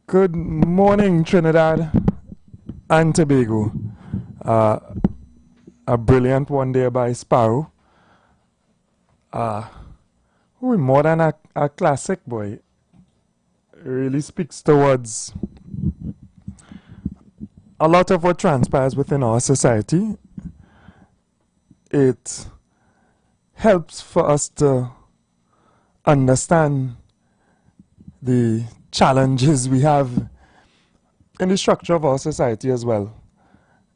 Good morning, Trinidad and Tobago. A brilliant one there by Sparrow. More than a classic, boy. It really speaks towards a lot of what transpires within our society. It helps for us to understand the challenges we have in the structure of our society as well.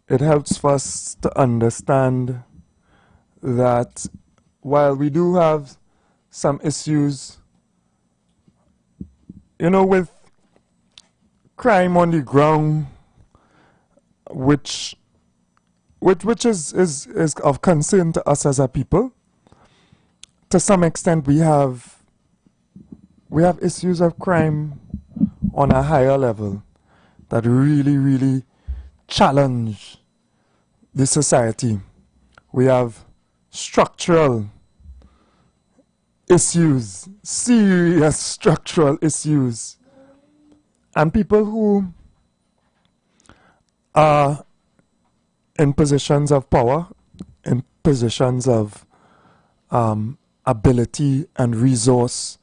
It helps for us to understand that while we do have some issues, with crime on the ground, which is of concern to us as a people, to some extent we have issues of crime on a higher level that really challenge the society. We have structural issues, serious structural issues, and people who are in positions of power, in positions of ability and resource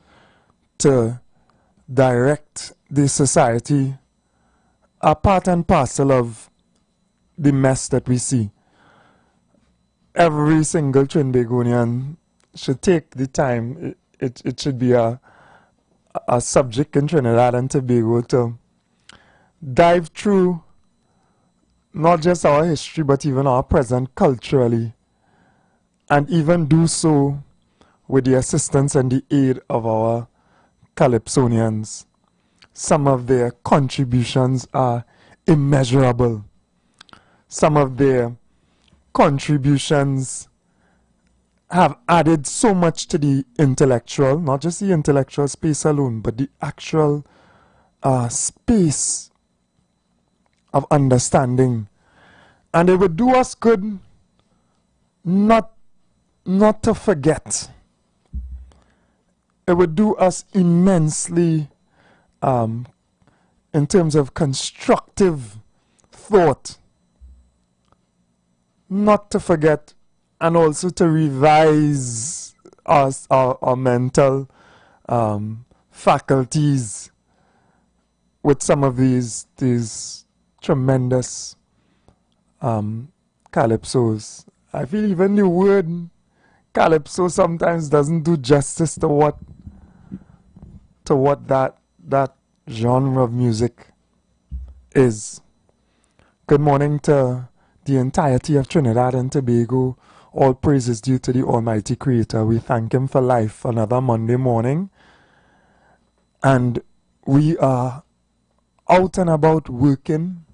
to direct the society are part and parcel of the mess that we see. Every single Trinbagonian should take the time. It should be a subject in Trinidad and Tobago to dive through not just our history but even our present culturally, and even do so with the assistance and the aid of our Calypsonians. Some of their contributions are immeasurable. Some of their contributions have added so much to the intellectual, not just the intellectual space alone, but the actual space of understanding. And it would do us good not to forget. It would do us immensely in terms of constructive thought not to forget, and also to revise our mental faculties with some of these tremendous calypsos. I feel even the word calypso sometimes doesn't do justice to what that genre of music is. Good morning to the entirety of Trinidad and Tobago. All praise is due to the Almighty Creator. We thank Him for life another Monday morning. And we are out and about working.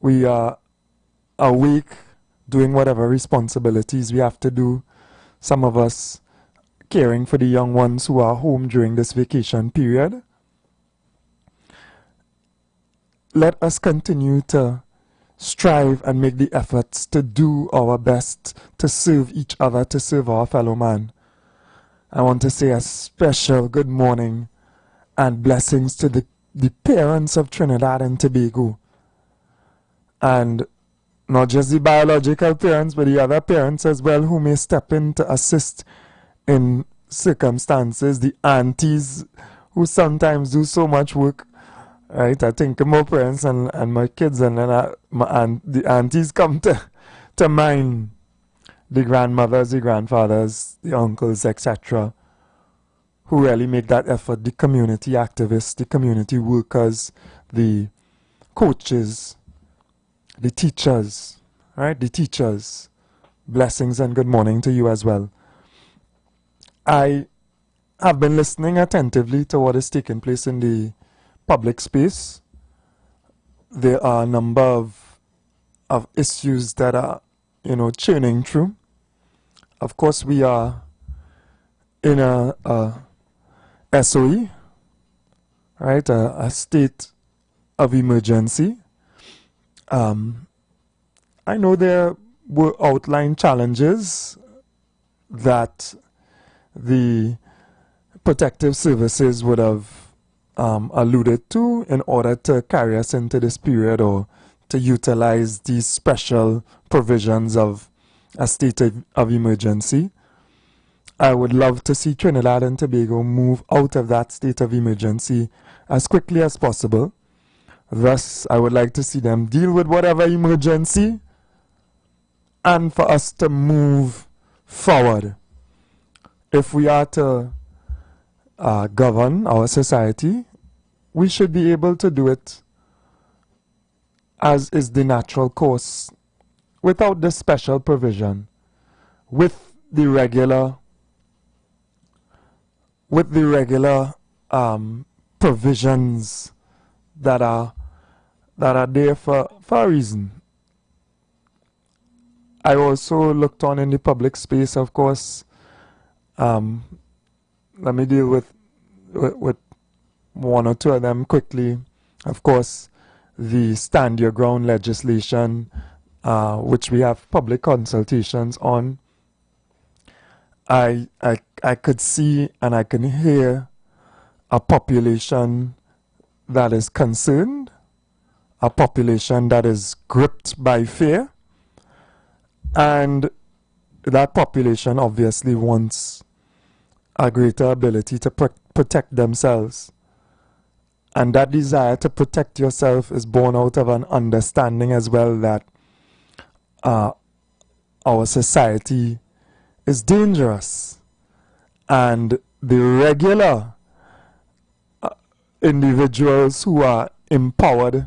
We are awake, doing whatever responsibilities we have to do. Some of us caring for the young ones who are home during this vacation period. Let us continue to strive and make the efforts to do our best to serve each other, to serve our fellow man. I want to say a special good morning and blessings to the parents of Trinidad and Tobago. And not just the biological parents, but the other parents as well who may step in to assist in circumstances. The aunties who sometimes do so much work. Right, I think of my parents and my kids, and then the aunties come to mind. The grandmothers, the grandfathers, the uncles, etc., who really make that effort. The community activists, the community workers, the coaches, the teachers, right? The teachers. Blessings and good morning to you as well. I have been listening attentively to what is taking place in the public space. There are a number of issues that are, churning through. Of course, we are in a SOE, right? A state of emergency. I know there were outlined challenges that the protective services would have alluded to in order to carry us into this period or to utilize these special provisions of a state of emergency. I would love to see Trinidad and Tobago move out of that state of emergency as quickly as possible. Thus, I would like to see them deal with whatever emergency and for us to move forward. If we are to govern our society, we should be able to do it as is the natural course, without the special provision, with the regular provisions that are there for a reason. I also looked on in the public space, of course. Let me deal with one or two of them quickly. Of course, the Stand Your Ground legislation, which we have public consultations on. I could see and I can hear a population that is concerned, a population that is gripped by fear, and that population obviously wants a greater ability to protect themselves. And that desire to protect yourself is born out of an understanding as well that our society is dangerous. And the regular individuals who are empowered,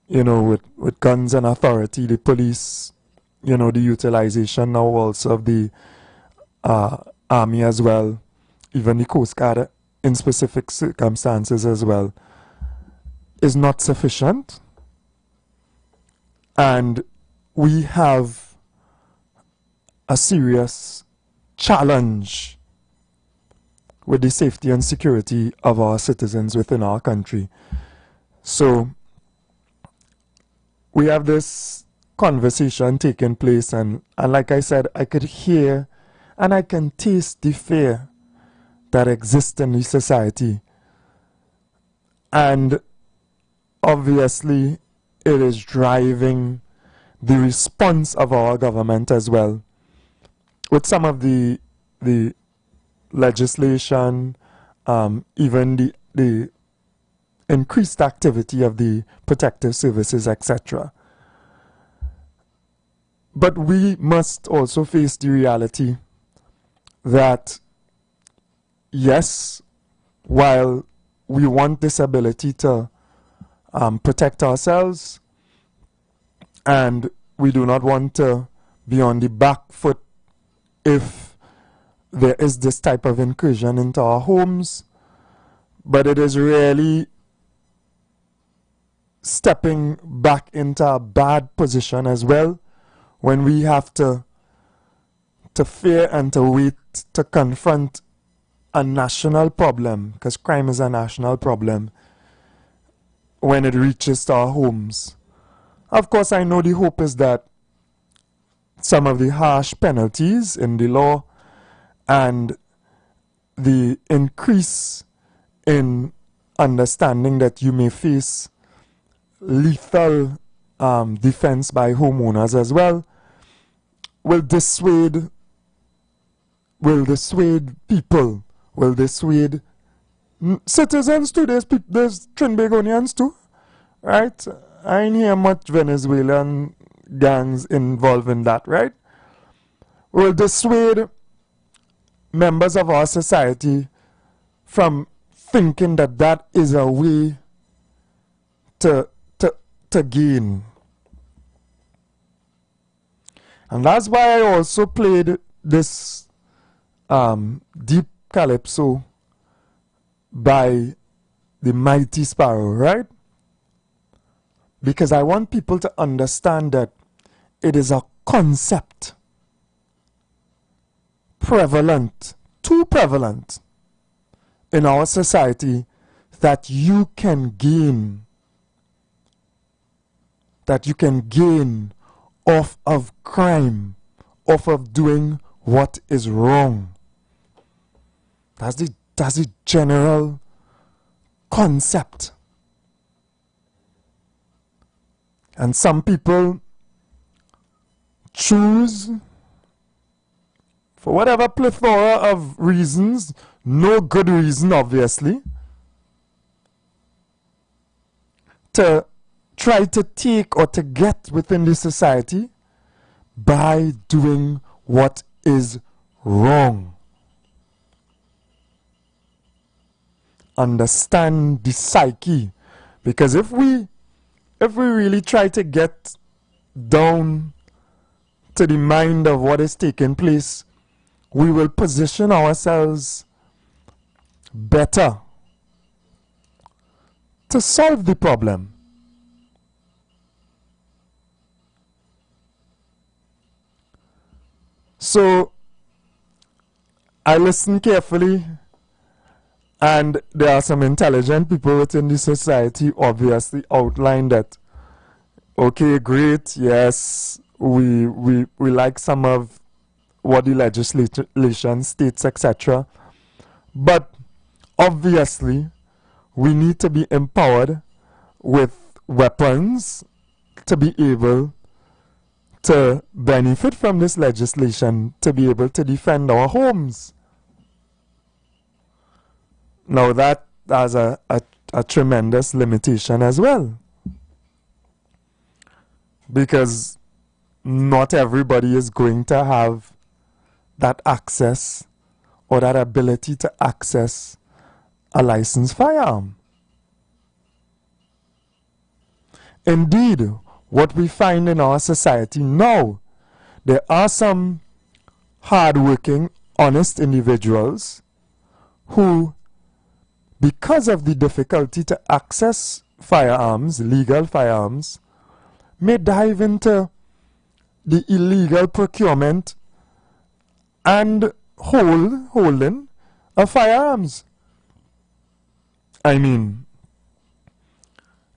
with guns and authority, the police, the utilization now also of the army as well, even the Coast Guard in specific circumstances as well, is not sufficient. And we have a serious challenge with the safety and security of our citizens within our country. So we have this conversation taking place, and like I said, I could hear and I can taste the fear that exists in the society. And obviously it is driving the response of our government as well, with some of the legislation, even the increased activity of the protective services, etc. But we must also face the reality that yes, while we want this ability to protect ourselves, and we do not want to be on the back foot if there is this type of incursion into our homes, but it is really stepping back into a bad position as well when we have to fear and to wait to confront a national problem, because crime is a national problem, when it reaches to our homes. Of course, I know the hope is that some of the harsh penalties in the law and the increase in understanding that you may face lethal defense by homeowners as well will dissuade people, will dissuade citizens too. There's Trinbagonians too, right? I ain't hear much Venezuelan gangs involved in that, right? Will dissuade members of our society from thinking that that is a way to gain. And that's why I also played this deep calypso by the Mighty Sparrow, right? Because I want people to understand that it is a concept prevalent, too prevalent in our society, that you can gain off of crime, off of doing what is wrong. That's the general concept. And some people choose, for whatever plethora of reasons, no good reason obviously, to try to take or to get within the society by doing what is wrong. Understand the psyche, because if we really try to get down to the mind of what is taking place, we will position ourselves better to solve the problem. So I listen carefully, and there are some intelligent people within the society obviously outline that, okay, great, yes, we like some of what the legislation states, etc. But obviously, we need to be empowered with weapons to be able to benefit from this legislation, to be able to defend our homes. Now that has a tremendous limitation as well, because not everybody is going to have that access or that ability to access a licensed firearm. Indeed, what we find in our society now, there are some hardworking, honest individuals who, because of the difficulty to access firearms, legal firearms, may dive into the illegal procurement and holding of firearms. I mean,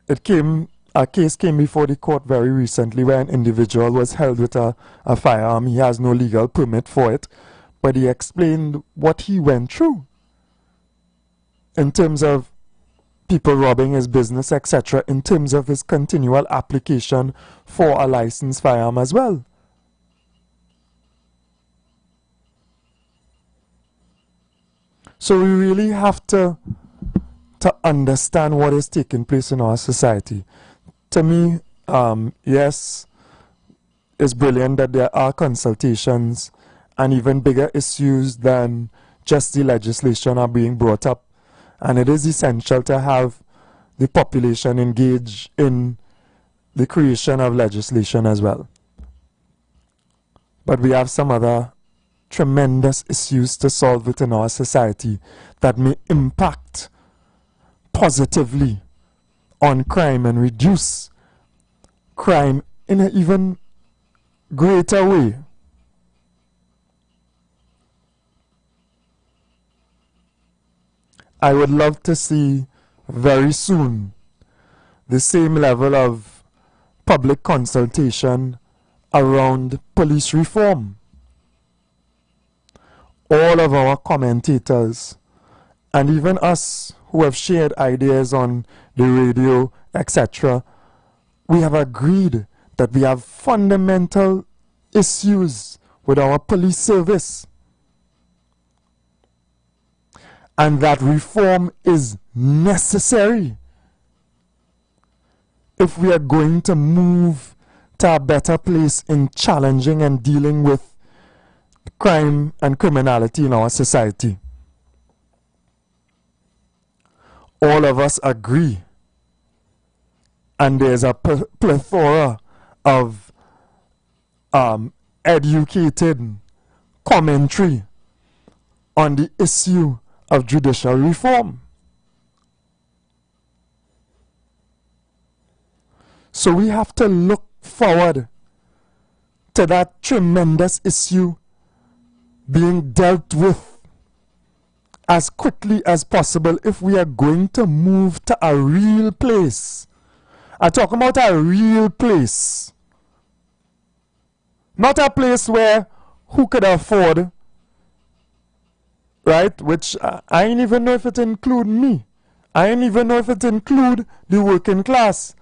a case came before the court very recently where an individual was held with a firearm. He has no legal permit for it, but he explained what he went through in terms of people robbing his business, etc., in terms of his continual application for a licensed firearm as well. So we really have to understand what is taking place in our society. To me, yes, it's brilliant that there are consultations and even bigger issues than just the legislation are being brought up. And it is essential to have the population engage in the creation of legislation as well. But we have some other tremendous issues to solve within our society that may impact positively on crime and reduce crime in an even greater way. I would love to see very soon the same level of public consultation around police reform. All of our commentators and even us who have shared ideas on the radio, etc., we have agreed that we have fundamental issues with our police service, and that reform is necessary if we are going to move to a better place in challenging and dealing with crime and criminality in our society. All of us agree, and there's a plethora of educated commentary on the issue of judicial reform. So we have to look forward to that tremendous issue being dealt with as quickly as possible if we are going to move to a real place. I'm talking about a real place. Not a place where who could afford, right? Which I ain't even know if it include me. I don't even know if it include the working class.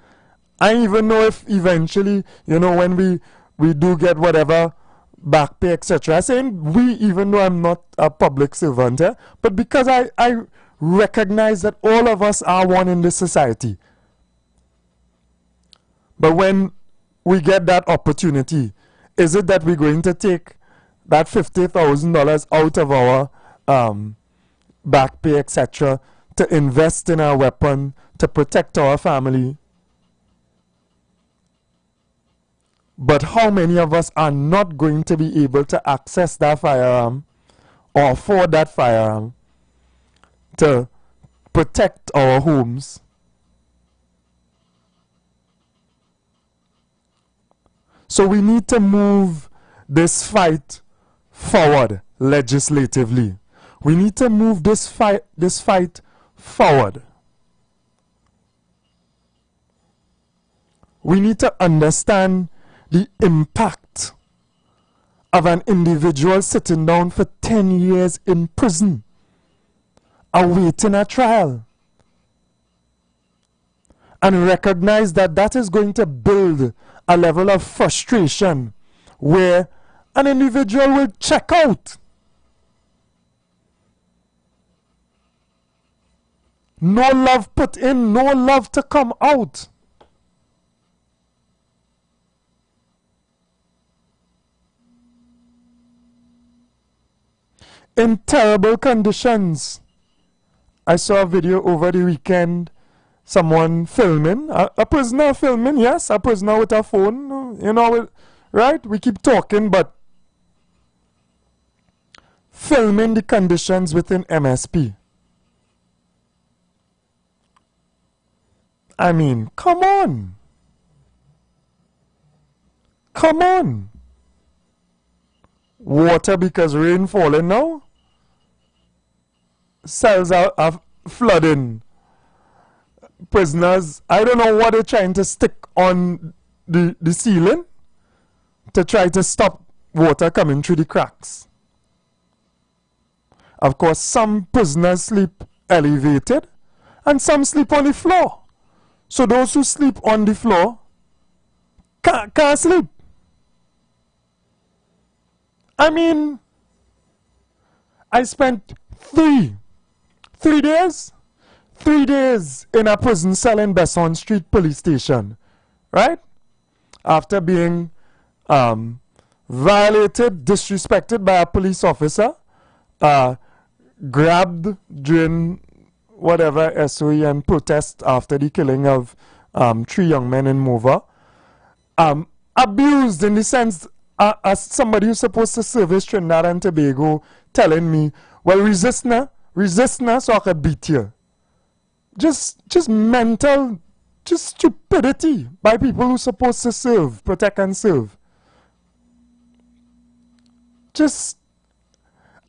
I don't even know if eventually, you know, when we do get whatever back pay, etc. I'm saying we, even though I'm not a public servant, but because I recognize that all of us are one in this society. But when we get that opportunity, is it that we're going to take that $50,000 out of our back pay, etc., to invest in our weapon, to protect our family? But how many of us are not going to be able to access that firearm or afford that firearm to protect our homes? So we need to move this fight forward legislatively. We need to move this fight forward. We need to understand the impact of an individual sitting down for 10 years in prison, awaiting a trial, and recognize that that is going to build a level of frustration where an individual will check out. No love put in, no love to come out. In terrible conditions. I saw a video over the weekend, someone filming, a prisoner filming, yes, a prisoner with a phone, you know, right? We keep talking, but filming the conditions within MSP. I mean, come on. Come on. Water because rain falling now. Cells are flooding. Prisoners, I don't know what they're trying to stick on the ceiling to try to stop water coming through the cracks. Of course, some prisoners sleep elevated and some sleep on the floor. So those who sleep on the floor can't sleep. I mean, I spent 3 days in a prison cell in Besson Street Police Station, right? After being violated, disrespected by a police officer, grabbed during whatever SOE and protest after the killing of 3 young men in Mova, abused in the sense as somebody who's supposed to service Trinidad and Tobago telling me, well, resist now so I can beat you. Just mental, just stupidity by people who's supposed to serve, protect and serve.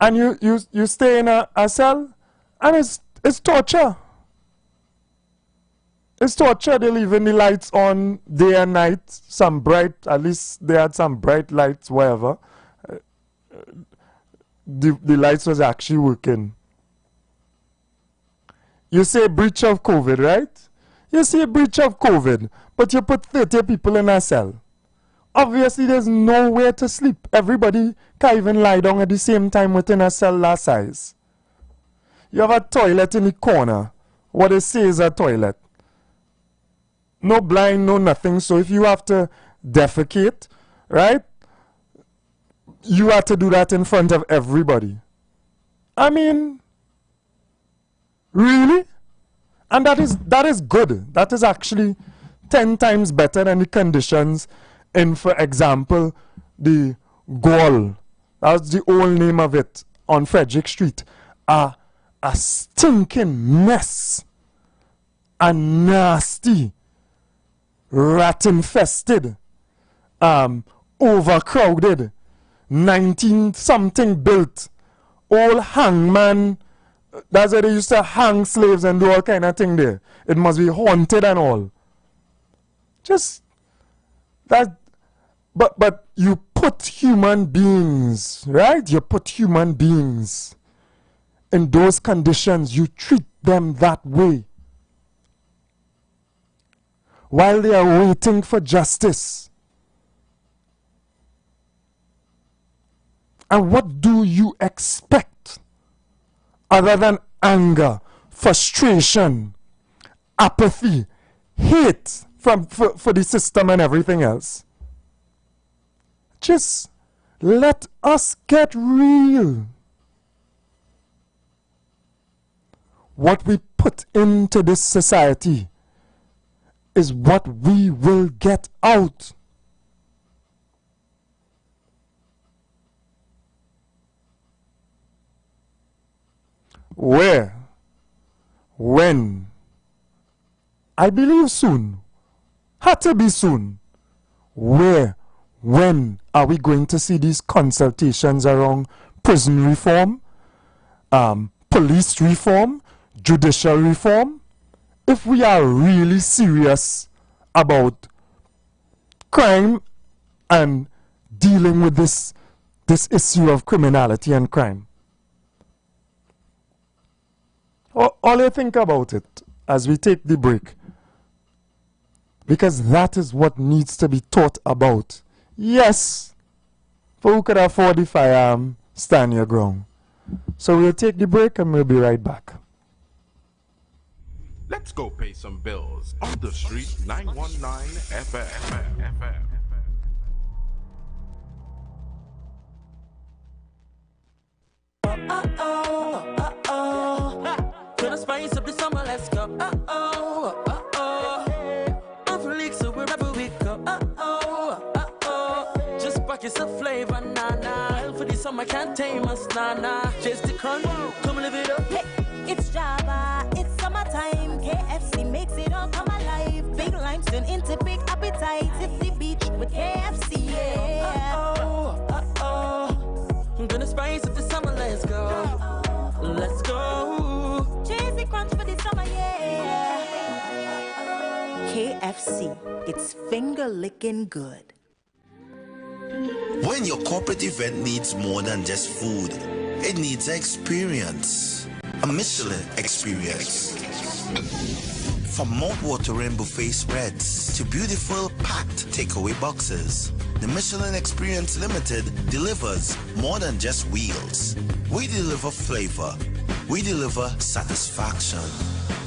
And you stay in a cell and it's torture. It's torture. They're leaving the lights on day and night. Some bright, at least they had some bright lights, wherever. The lights was actually working. You say breach of COVID, right? You say breach of COVID, but you put 30 people in a cell. Obviously, there's nowhere to sleep. Everybody can't even lie down at the same time within a cell that size. You have a toilet in the corner. What they say is a toilet. No blind, no nothing. So if you have to defecate, right, you have to do that in front of everybody. I mean, really? And that is good. That is actually 10 times better than the conditions in, for example, the Gall. That's the old name of it on Frederick Street. A stinking mess. A nasty, rat-infested, overcrowded, 19-something built, old hangman. That's where they used to hang slaves and do all kind of thing there. It must be haunted and all. Just that. But you put human beings, right? You put human beings in those conditions. You treat them that way. while they are waiting for justice. And what do you expect other than anger, frustration, apathy, hate for the system and everything else? Just let us get real. What we put into this society is what we will get out. Where, when, I believe soon, had to be soon. Where, when are we going to see these consultations around prison reform, police reform, judicial reform? If we are really serious about crime and dealing with this issue of criminality and crime. All you think about it as we take the break, because that is what needs to be taught about. Yes, for who could afford the firearm, stand your ground. So we'll take the break and we'll be right back. Let's go pay some bills on the street 919 FM. To the spice of the summer, let's go. I'm from leaks, so wherever we go. Just pockets of flavor, nah. For the summer, can't tame us, nah. Just the crunch, come live it up. Hey, it's Java, it's summertime. KFC makes it all come alive. Big limestone into big appetite. Hit the beach with KFC, yeah. I'm gonna spice up the summer, let's go. Let's go. Cheesy crunch for the summer, yeah. KFC, it's finger licking good. When your corporate event needs more than just food, it needs an experience. A Michelin experience. From mouth-watering buffet spreads to beautiful packed takeaway boxes, the Michelin Experience Limited delivers more than just wheels. We deliver flavor. We deliver satisfaction.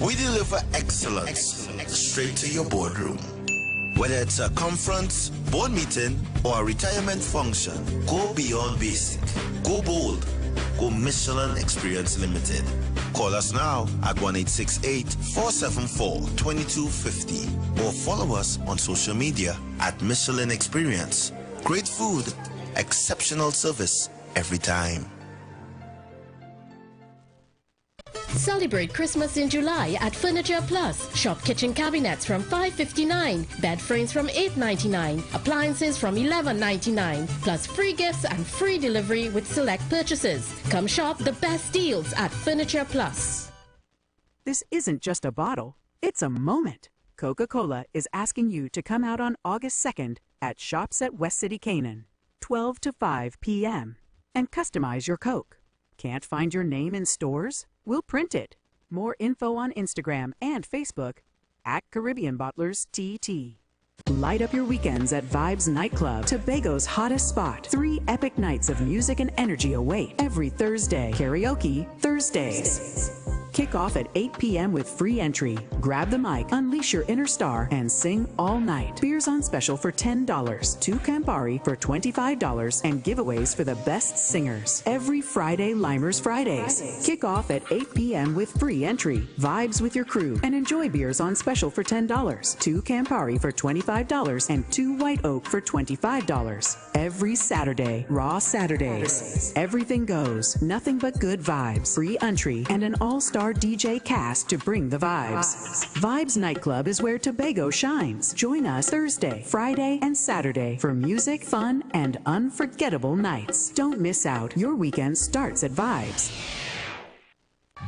We deliver excellence straight to your boardroom. Whether it's a conference, board meeting, or a retirement function, go beyond basic. Go bold. Go Michelin Experience Limited. Call us now at 1-868-474-2250 or follow us on social media at Michelin Experience. Great food, exceptional service every time. Celebrate Christmas in July at Furniture Plus. Shop kitchen cabinets from $5.59, bed frames from $8.99, appliances from $11.99, plus free gifts and free delivery with select purchases. Come shop the best deals at Furniture Plus. This isn't just a bottle, it's a moment. Coca-Cola is asking you to come out on August 2nd at Shops at West City Canaan, 12 to 5 p.m. and customize your Coke. Can't find your name in stores? We'll print it. More info on Instagram and Facebook at Caribbean Bottlers TT. Light up your weekends at Vibes Nightclub, Tobago's hottest spot. 3 epic nights of music and energy await every Thursday. Karaoke Thursdays. Kick off at 8 p.m. with free entry. Grab the mic, unleash your inner star, and sing all night. Beers on special for $10, 2 Campari for $25, and giveaways for the best singers. Every Friday, Limers Fridays. Kick off at 8 p.m. with free entry. Vibes with your crew and enjoy beers on special for $10, 2 Campari for $25, and 2 White Oak for $25. Every Saturday, Raw Saturdays. Everything goes, nothing but good vibes. Free entry and an all-star DJ cast to bring the vibes. Vibes Nightclub is where Tobago shines. Join us Thursday, Friday, and Saturday for music, fun, and unforgettable nights. Don't miss out. Your weekend starts at Vibes.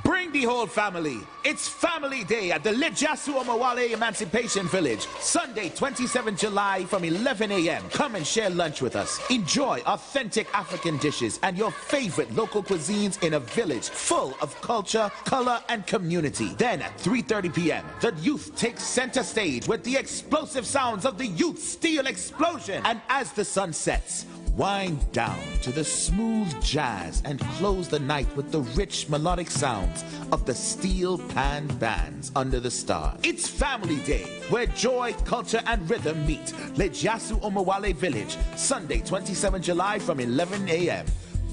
Bring the whole family. It's Family Day at the Lejasu Omawale Emancipation Village, Sunday, 27 July from 11 a.m. Come and share lunch with us. Enjoy authentic African dishes and your favorite local cuisines in a village full of culture, color, and community. Then at 3:30 p.m., the youth takes center stage with the explosive sounds of the Youth Steel Explosion. And as the sun sets, wind down to the smooth jazz and close the night with the rich melodic sounds of the steel pan bands under the stars. It's Family Day, where joy, culture, and rhythm meet. Lejasu Omawale Village, Sunday, 27 July from 11 a.m.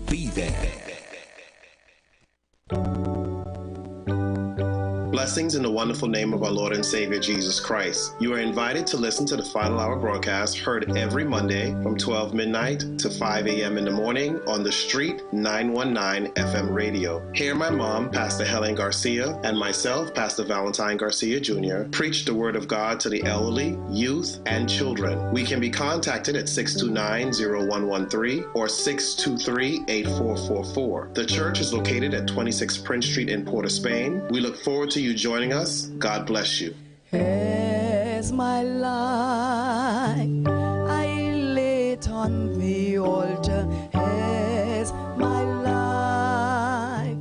Be there. Blessings in the wonderful name of our Lord and Savior Jesus Christ. You are invited to listen to the Final Hour broadcast heard every Monday from 12 midnight to 5 a.m. in the morning on The Street 919 FM radio. Hear my mom, Pastor Helen Garcia, and myself, Pastor Valentine Garcia Jr., preach the Word of God to the elderly, youth, and children. We can be contacted at 629-0113 or 623-8444. The church is located at 26 Prince Street in Port of Spain. We look forward to you joining us. God bless you. As my life I lay it on the altar, as my life.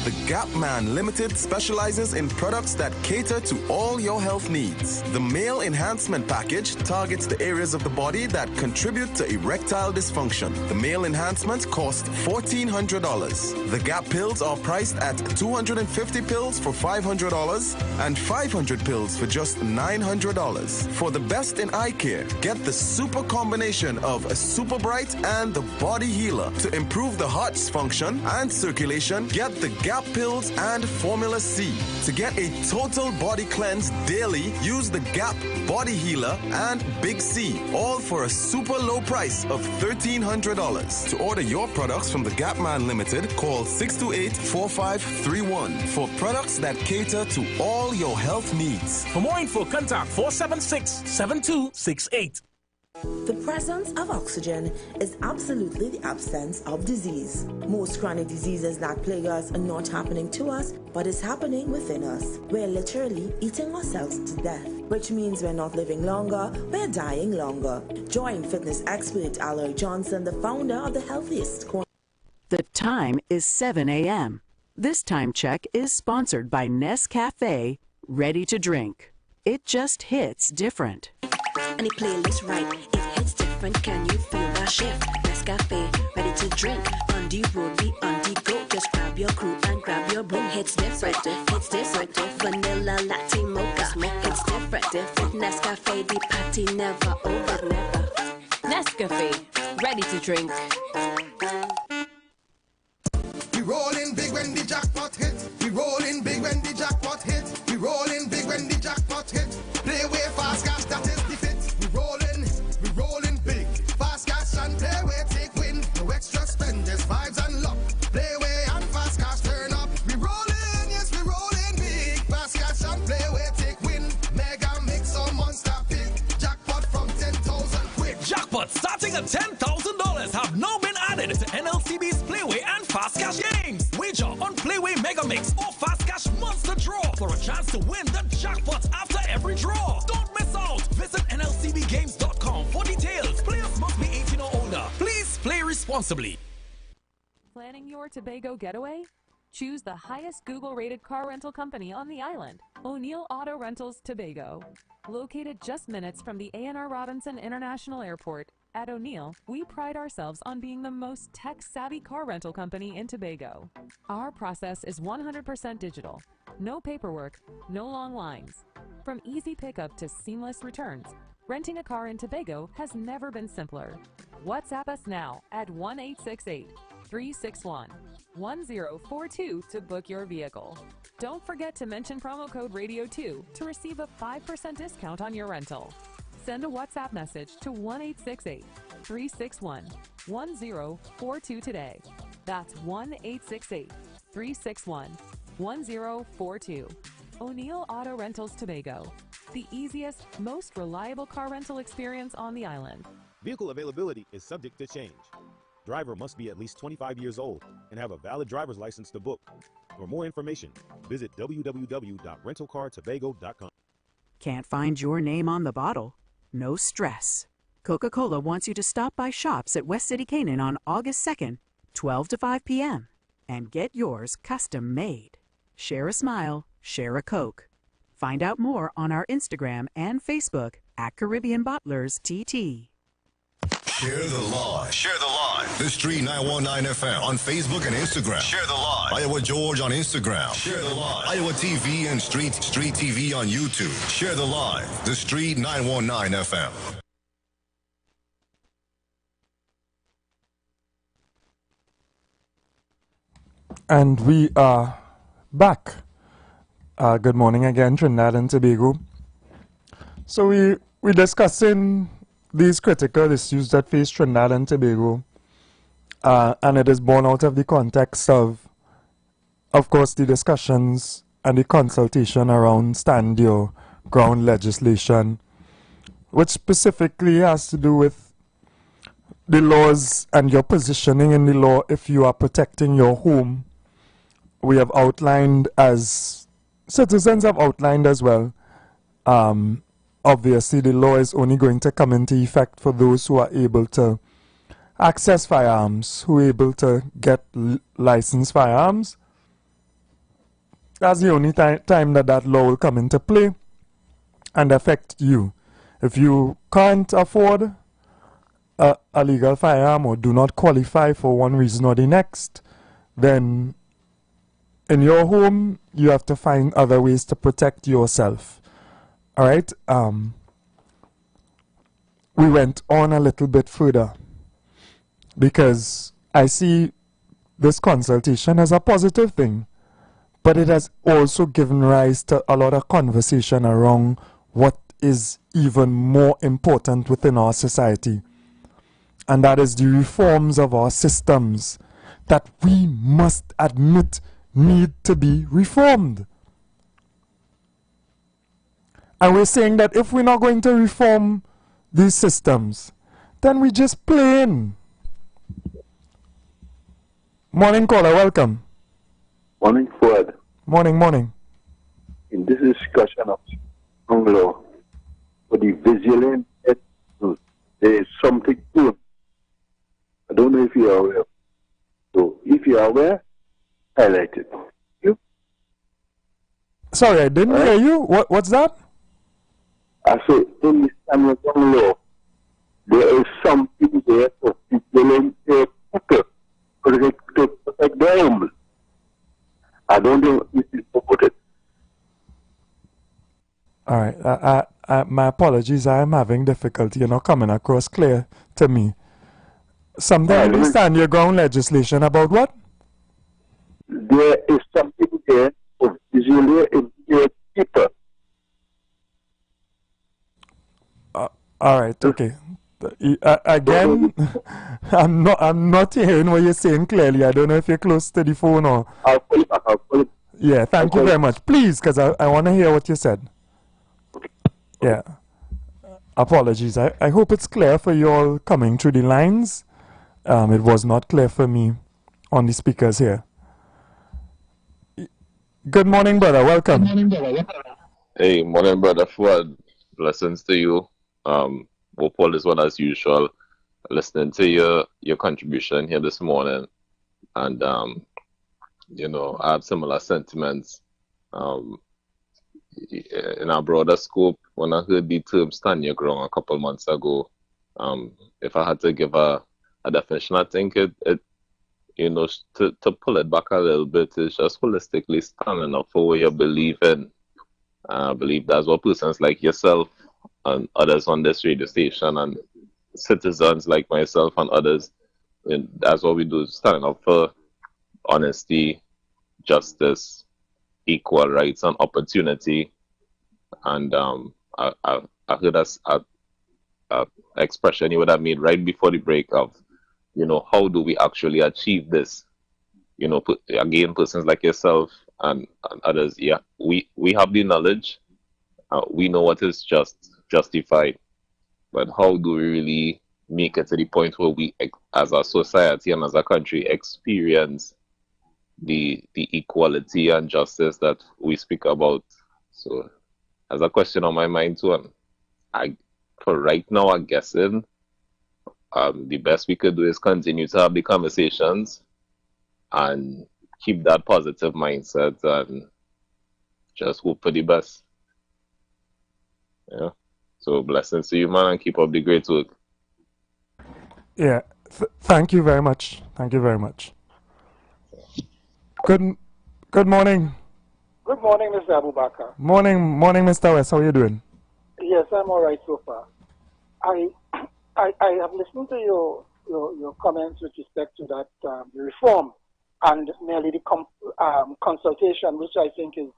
The Gap Man Limited specializes in products that cater to all your health needs. The Male Enhancement Package targets the areas of the body that contribute to erectile dysfunction. The Male Enhancement costs $1,400. The Gap pills are priced at 250 pills for $500 and 500 pills for just $900. For the best in eye care, get the super combination of a Super Bright and the Body Healer. To improve the heart's function and circulation, get the Gap pills and Formula C. To get a total body cleanse daily, use the Gap Body Healer and Big C, all for a super low price of $1,300. To order your products from the Gap Man Limited, call 628-4531 for products that cater to all your health needs. For more info, contact 476-7268. The presence of oxygen is absolutely the absence of disease. Most chronic diseases that plague us are not happening to us, but is happening within us. We're literally eating ourselves to death, which means we're not living longer, we're dying longer. Join fitness expert Aloy Johnson, the founder of the Healthiest Corner. The time is 7 a.m. This time check is sponsored by Nescafe Ready to Drink. It just hits different. Any playlist right, it hits different. Can you feel that shift? Nescafe, ready to drink. On the road, be on the go. Just grab your crew and grab your bro. Hits different, hits different. Vanilla latte mocha, it's different. Nescafe, the party never over, never. Nescafe, ready to drink. We rollin' big when the jackpot hit. We rollin' big when the jackpot hit. We rollin' big when the jackpot hit. Play way fast cash, that is the fit. We rollin' big. Fast cash and play way take win. No extra spend, just vibes and luck. Play way and fast cash turn up. We rollin', yes we rollin' big. Fast cash and play way take win. Mega mix or monster pick. Jackpot from 10,000 quick. Jackpot starting at $10,000 have now been added to NLCB's Playway and Fast Cash games. Wager on Playway Mega Mix or Fast Cash Monster Draw for a chance to win the jackpot after every draw. Don't miss out. Visit NLCBGames.com for details. Players must be 18 or older. Please play responsibly. Planning your Tobago getaway? Choose the highest Google-rated car rental company on the island, O'Neill Auto Rentals Tobago. Located just minutes from the A&R Robinson International Airport, at O'Neill, we pride ourselves on being the most tech-savvy car rental company in Tobago. Our process is 100% digital. No paperwork, no long lines. From easy pickup to seamless returns, renting a car in Tobago has never been simpler. WhatsApp us now at 1-868-361-1042 to book your vehicle. Don't forget to mention promo code RADIO2 to receive a 5% discount on your rental. Send a WhatsApp message to 1-868-361-1042 today. That's 1-868-361-1042. O'Neill Auto Rentals Tobago, the easiest, most reliable car rental experience on the island. Vehicle availability is subject to change. Driver must be at least 25 years old. and have a valid driver's license to book. For more information, visit www.rentalcartobago.com. Can't find your name on the bottle? No stress. Coca-Cola wants you to stop by Shops at West City Canaan on August 2nd, 12 to 5 p.m. and get yours custom made. Share a smile, share a Coke. Find out more on our Instagram and Facebook at Caribbean Bottlers TT. Share the live. Share the live. The Street 919 FM on Facebook and Instagram. Share the live. Iowa George on Instagram. Share the live. Iowa TV and Street TV on YouTube. Share the live. The Street 919 FM. And we are back. Good morning again, Trinidad and Tobago. So we're discussing these critical issues that face Trinidad and Tobago, and it is born out of the context of course, the discussions and the consultation around stand your ground legislation, which specifically has to do with the laws and your positioning in the law if you are protecting your home. We have outlined, as citizens have outlined as well, obviously the law is only going to come into effect for those who are able to access firearms, who are able to get licensed firearms. That's the only time that law will come into play and affect you. If you can't afford a legal firearm or do not qualify for one reason or the next, then in your home you have to find other ways to protect yourself. All right. We went on a little bit further because I see this consultation as a positive thing, but it has also given rise to a lot of conversation around what is even more important within our society, and that is the reforms of our systems that we must admit need to be reformed. And we're saying that if we're not going to reform these systems, then we just plain. Morning, caller, welcome. Morning, Ford. Morning. In this discussion of strong law for the vigilant, there is something to it. I don't know if you are aware. So, if you are aware, highlight it. You? Sorry, I didn't hear you. What's that? I say, in the strong law, there is something there for vigilant to protect their home. I don't know if you put it. All right. My apologies. I am having difficulty. You're not coming across clear to me. Something in the stand your ground legislation about what? There is something there for visually impaired people. All right. Okay. Again, I'm not hearing what you're saying clearly. I don't know if you're close to the phone or. I'll call you back. Yeah, thank you very much. Please, because I want to hear what you said. Yeah. Apologies. I hope it's clear for you all coming through the lines. It was not clear for me on the speakers here. Good morning, brother. Welcome. Hey, morning, brother Fuad. Blessings to you. Hope all is well as usual. Listening to your contribution here this morning, and I have similar sentiments. In our broader scope, when I heard the term "stand your ground" a couple months ago, if I had to give a definition, I think it to pull it back a little bit is just holistically standing up for what you believe in. I believe that's what persons like yourself and others on this radio station and citizens like myself and others, and that's what we do, standing up for honesty, justice, equal rights and opportunity. And I heard a expression you would have made right before the break of, how do we actually achieve this? Again, persons like yourself and others, yeah, we have the knowledge, we know what is justified, but how do we really make it to the point where we, as a society and as a country, experience the equality and justice that we speak about. So, as a question on my mind too, for right now, I'm guessing the best we could do is continue to have the conversations and keep that positive mindset and just hope for the best. Yeah. So blessings to you, man, and keep up the great work. Yeah. Thank you very much. Thank you very much. Good morning. Good morning, Mr. Abubakar. Morning, Mr. West. How are you doing? Yes, I'm all right so far. I have listened to your comments with respect to that the reform and merely the consultation, which I think is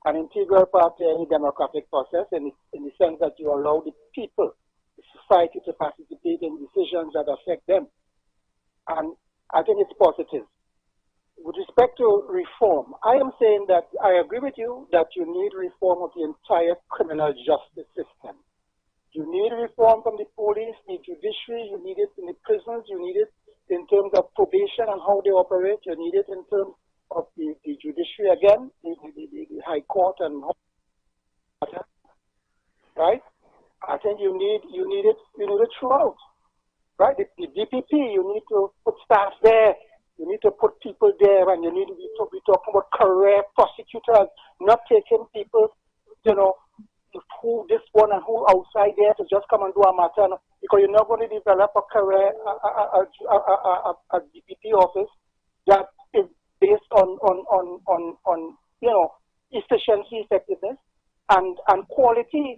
an integral part to any democratic process in the sense that you allow the people, the society to participate in decisions that affect them. And I think it's positive. With respect to reform, I am saying that I agree with you that you need reform of the entire criminal justice system. You need reform from the police, the judiciary, you need it in the prisons, you need it in terms of probation and how they operate, you need it in terms of the judiciary again, the high court and right? I think you need it throughout. Right? The DPP, you need to put staff there. You need to put people there, and you need to be talking about career prosecutors, not taking people, who this one and who outside there to just come and do a matter, because you're not going to develop a career, a DPP office that is based on efficiency, effectiveness, and quality.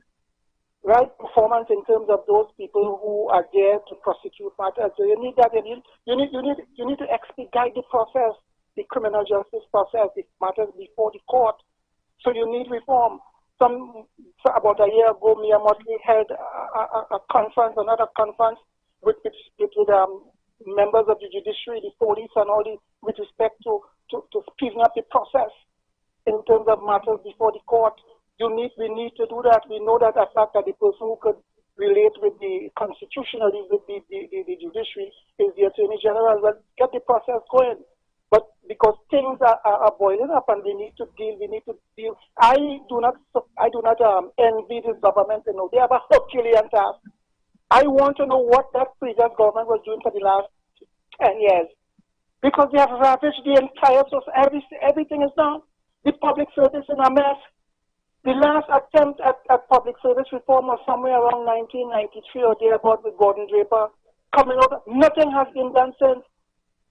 Right, performance in terms of those people who are there to prosecute matters. So you need that. You need to expedite the process, the criminal justice process, the matters before the court. So you need reform. About a year ago, Mia Motley held another conference with members of the judiciary, the police, and all with respect to speeding up the process in terms of matters before the court. We need to do that. We know that the fact that the person who could relate with the constitutionally with the judiciary is the Attorney General. Well, get the process going. But because things are boiling up and we need to deal. I do not envy this government. They have a Herculean task. I want to know what that previous government was doing for the last 10 years. Because they have ravaged the entire society. Everything is done. The public service is a mess. The last attempt at public service reform was somewhere around 1993 or thereabout with Gordon Draper coming out. Nothing has been done since.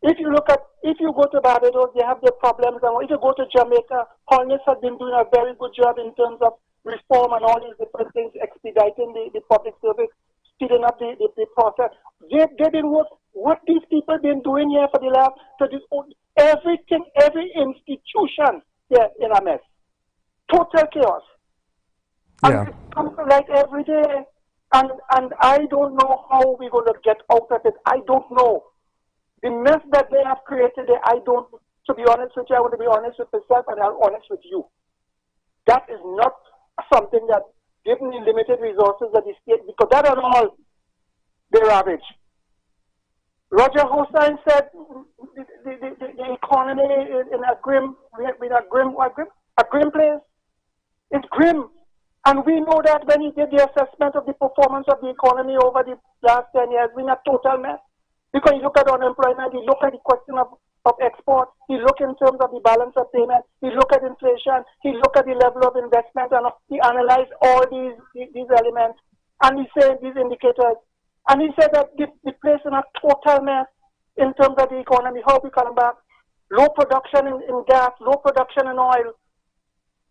If you go to Barbados, they have their problems. And if you go to Jamaica, Holness has been doing a very good job in terms of reform and all these different things, expediting the public service, speeding up the process. They've been what these people been doing here for the last, everything, every institution here in a mess. Total chaos. Yeah. And it comes to light every day. And I don't know how we're going to get out of it. I don't know. The mess that they have created, to be honest with you, I want to be honest with myself and I'm honest with you. That is not something that, given the limited resources of the state, because that are all they ravage. Roger Hossain said the economy in a grim place. It's grim. And we know that when he did the assessment of the performance of the economy over the last 10 years, we're in a total mess. Because you look at unemployment, you look at the question of export, you look in terms of the balance of payment, you look at inflation, you look at the level of investment, and he analyzed all these elements, and he said these indicators. And he said that the place in a total mess in terms of the economy. How we come back? Low production in gas, low production in oil,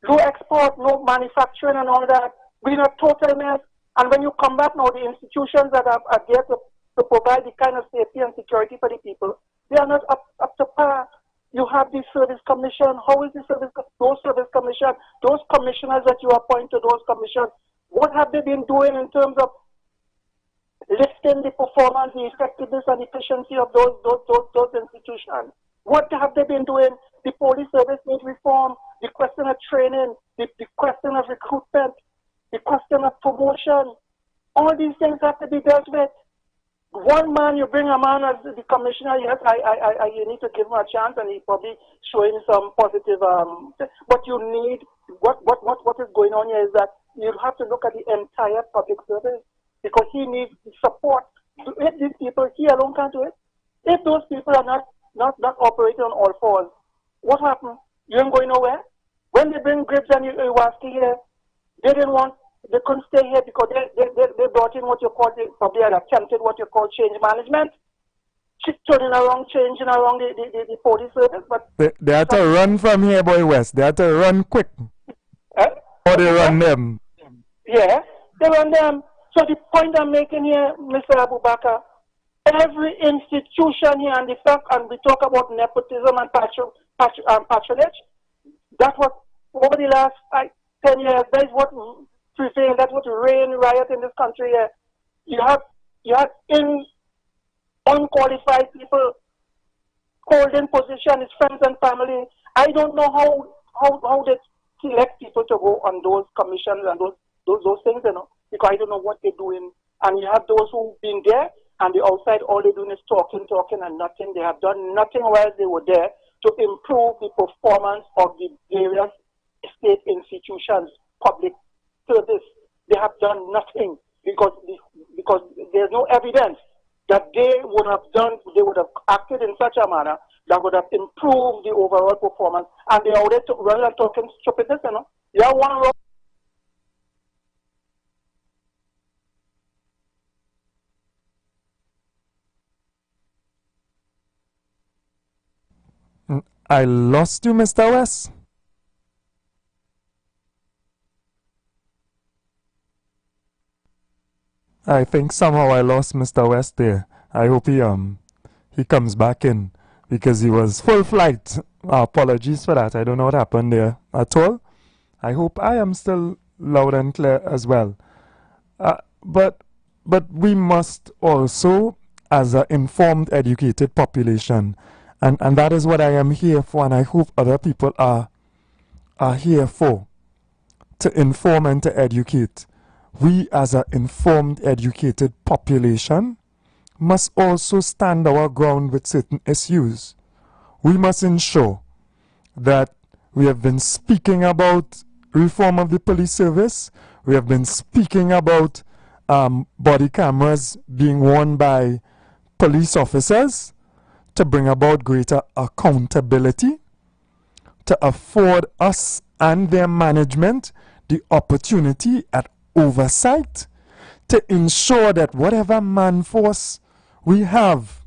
low export, no manufacturing and all that. We're in a total mess. And when you come back now, the institutions that are there to provide the kind of safety and security for the people, they are not up to par. You have the service commission. How is the those service commission, those commissioners that you appoint to those commissions, what have they been doing in terms of lifting the performance, the effectiveness and efficiency of those institutions? What have they been doing? The police service needs reform. The question of training, the question of recruitment, the question of promotion. All these things have to be dealt with. One man, you bring a man as the commissioner, yes, you need to give him a chance, and he probably showing some positive. But you need what is going on here is that you have to look at the entire public service because he needs support. If these people, he alone can't do it. If those people are not operating on all fours, what happens? You ain't going nowhere. When they bring grips and you are still here, they couldn't stay here because they brought in what you call, probably had attempted what you call change management. Turning around, changing around the police service. But they had to run from here, boy West. They had to run quick. Or they run them. Yeah, they run them. So the point I'm making here, Mr. Abubakar, every institution here, and the fact, and we talk about nepotism and patronage, that was over the last 10 years, that is what prevailed, that's what reigned riot in this country here. You have unqualified people holding positions, friends and family. I don't know how they select people to go on those commissions and those things, you know, because I don't know what they're doing. And you have those who've been there, and the outside, all they're doing is talking, and nothing. They have done nothing while they were there to improve the performance of the various state institutions, public service. They have done nothing because there's no evidence that they would have acted in such a manner that would have improved the overall performance. And they are already rather than talking stupidness, you know. You have one wrong. I lost you, Mr. West. I think somehow I lost Mr. West there. I hope he comes back in because he was full flight. Apologies for that. I don't know what happened there at all. I hope I am still loud and clear as well. But we must also, as an informed, educated population, and that is what I am here for, and I hope other people are here for, to inform and to educate. We as an informed, educated population must also stand our ground with certain issues. We must ensure that we have been speaking about reform of the police service. We have been speaking about body cameras being worn by police officers to bring about greater accountability, to afford us and their management the opportunity at oversight to ensure that whatever man force we have,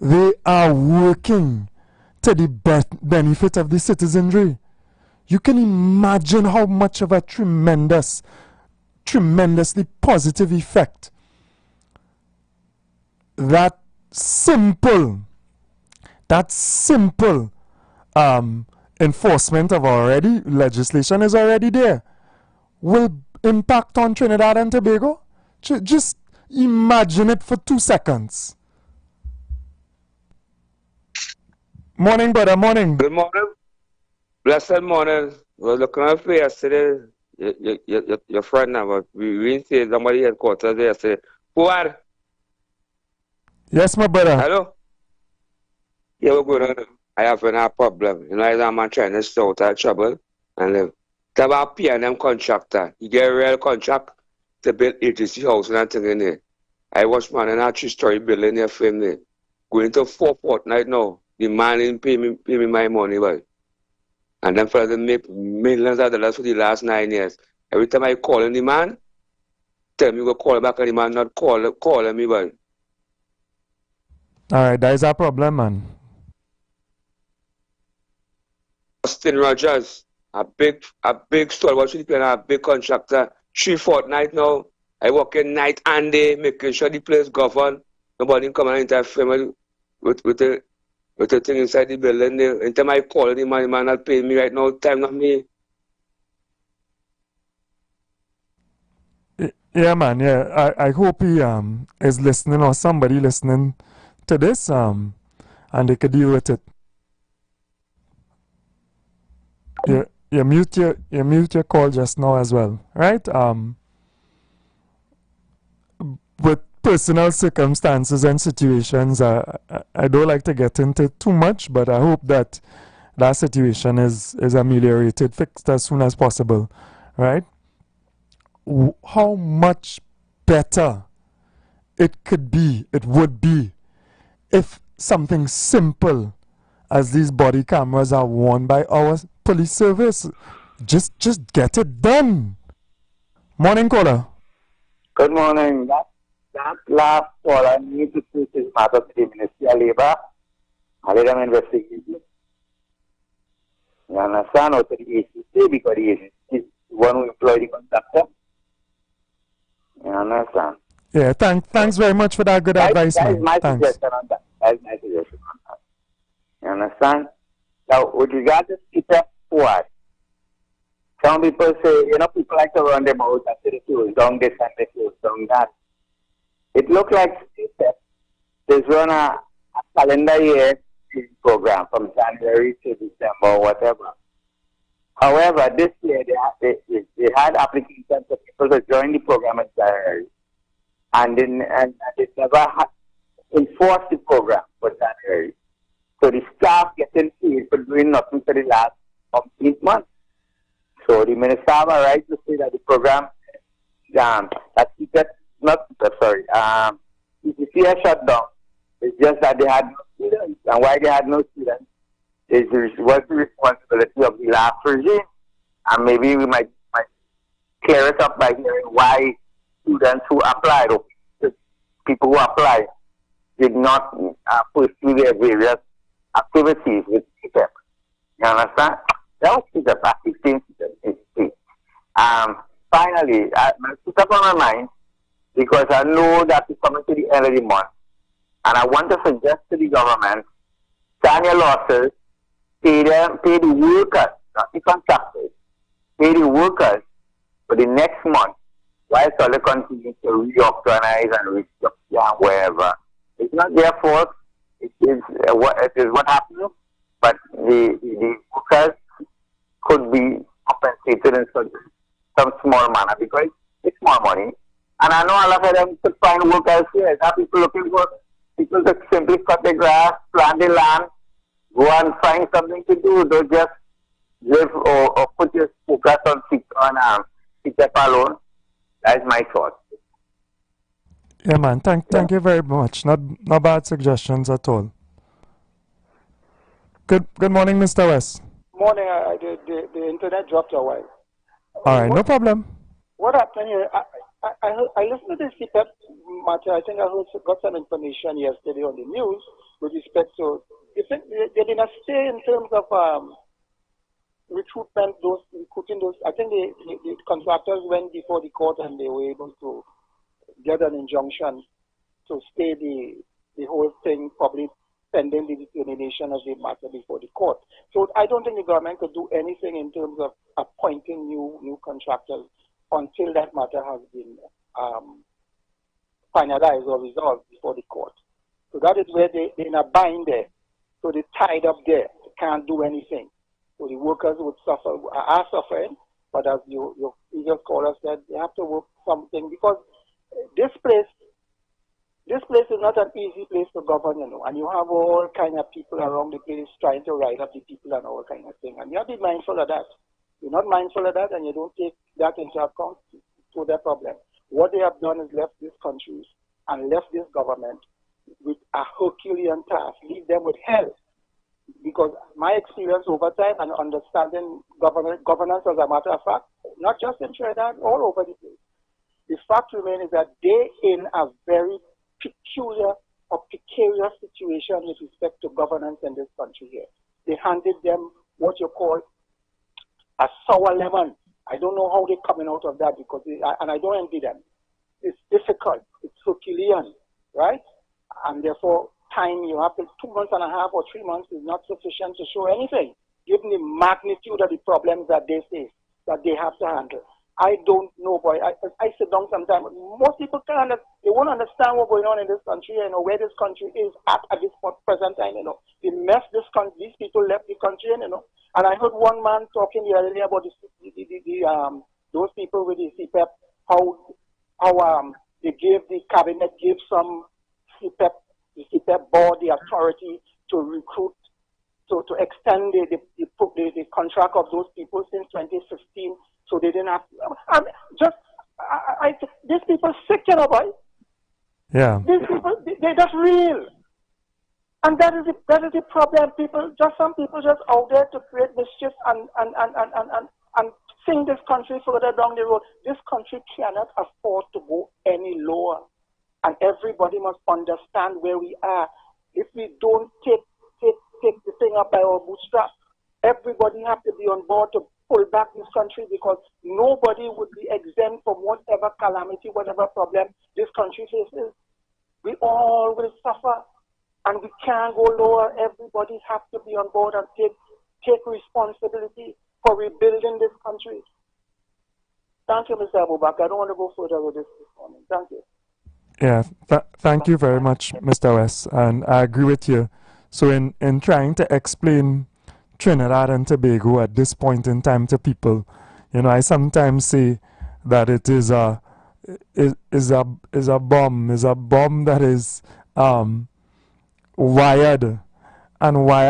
they are working to the benefit of the citizenry. You can imagine how much of a tremendously positive effect that simple enforcement of already legislation is already there will impact on Trinidad and Tobago. Just imagine it for 2 seconds. Morning, brother, morning. Good morning. Blessed morning. I was looking at you yesterday, your friend now, we didn't see somebody headquarters there yesterday. Fuad. Yes, my brother. Hello? Yeah, we're going on. I have a problem. You know, I'm trying to sort out trouble and live. To have a P&M contractor. You get a real contract to build 86 houses and thing in there. I was man in a 3-story building there for him there. Going to 4 fortnight now. The man didn't pay me my money, boy. And then for them make millions of dollars for the last 9 years. Every time I call the man, tell me you go call back and the man not calling me, boy. Alright, that is a problem, man. Austin Rogers, a big store, what should a big contractor, 3 fortnight now. I work in night and day, making sure the place govern. Nobody come and interfere with the thing inside the building there. Anytime I call the man not pay me right now, time not me. Yeah, man, yeah. I hope he is listening or somebody listening to this and they could deal with it. You mute your call just now as well, right? With personal circumstances and situations. I don't like to get into too much, but I hope that that situation is ameliorated, fixed as soon as possible, right? How much better it would be, if something simple as these body cameras are worn by our police service, just get it done. Morning, caller. Good morning. That last call, I need to put this matter to the Ministry of Labour. I let them investigate it. You understand? Or to the ACC, because the ACC is the one who employed the contractor. You understand? Yeah, thanks very much for that good advice, that man. Is my Thanks. suggestion on that. That is my suggestion on that. You understand? Now, with regard to CPEP squad, some people say, people like to run them out and say they close down this and they close down that. It looked like CPEP, they run a calendar year program from January to December or whatever. However, this year they had applications for people to join the program in January, and they never had enforced the program for January. So the staff getting paid for doing nothing for the last 8 months. So the minister have a right to say that the program, ECC has shut down. It's just that they had no students, and why they had no students was the responsibility of the last regime. And maybe we might clear it up by hearing why students who applied, or people who applied, did not pursue their various activities with CPEP. You understand? That was CPEP. I keep saying CPEP. Finally, I put up on my mind, because I know that it's coming to the end of the month, and I want to suggest to the government, stand your losses, pay the workers, not the contractors, pay the workers for the next month, while they continue to reorganize and restructure wherever. It's not their fault. It is what happened, but the workers could be compensated in some small manner, because it's small money. And I know a lot of them could find work elsewhere. There are people looking for people to simply cut the grass, plant the land, go and find something to do. Don't just live or put your focus on CPEP alone. That is my thought. Yeah, man. Thank you very much. Not bad suggestions at all. Good morning, Mr. West. Morning. The internet dropped a while. All right, no problem. What happened here? I listened to the CPEP matter. I think I got some information yesterday on the news with respect to, they did not say in terms of recruiting those. I think the contractors went before the court and they were able to get an injunction to stay the whole thing, probably pending the determination of the matter before the court. So I don't think the government could do anything in terms of appointing new contractors until that matter has been finalized or resolved before the court. So that is where they're in a bind there. So they're tied up there. They can't do anything. So the workers would are suffering, but as your previous caller said, they have to work something, because this place is not an easy place to govern, and you have all kind of people around the place trying to rile up the people and all kind of thing, and you have to be mindful of that. You're not mindful of that, and you don't take that into account to their problem. What they have done is left these countries and left this government with a Herculean task, leave them with hell. Because my experience over time and understanding governance as a matter of fact, not just in Trinidad, all over the place, the fact remains is that they're in a very peculiar or precarious situation with respect to governance in this country here. They handed them what you call a sour lemon. I don't know how they're coming out of that, because and I don't envy them. It's difficult. It's Herculean, right? And therefore, time you have to 2.5 months or 3 months is not sufficient to show anything, given the magnitude of the problems that they face, that they have to handle. I don't know, boy. I sit down sometimes. Most people they won't understand what's going on in this country, where this country is at this present time, The mess these people left the country in, And I heard one man talking the other day about those people with the CPEP, how they gave the cabinet, gave some CPEP, the CPEP board the authority to recruit, to extend the contract of those people since 2015, so they didn't have. These people sick, you know, boy. Yeah. These people, they're just real. And that is the problem. Some people just out there to create mischief and sing this country further down the road. This country cannot afford to go any lower. And everybody must understand where we are. If we don't take the thing up by our bootstraps, everybody have to be on board to pull back this country, because nobody would be exempt from whatever calamity, whatever problem this country faces. We all will suffer. And we can't go lower. Everybody has to be on board and take responsibility for rebuilding this country. Thank you, Mr. Abubakar. I don't want to go further with this morning. Thank you. Yeah, thank you very much, Mr. West. And I agree with you. So in trying to explain Trinidad and Tobago at this point in time to people, you know, I sometimes say that it is a bomb that is wired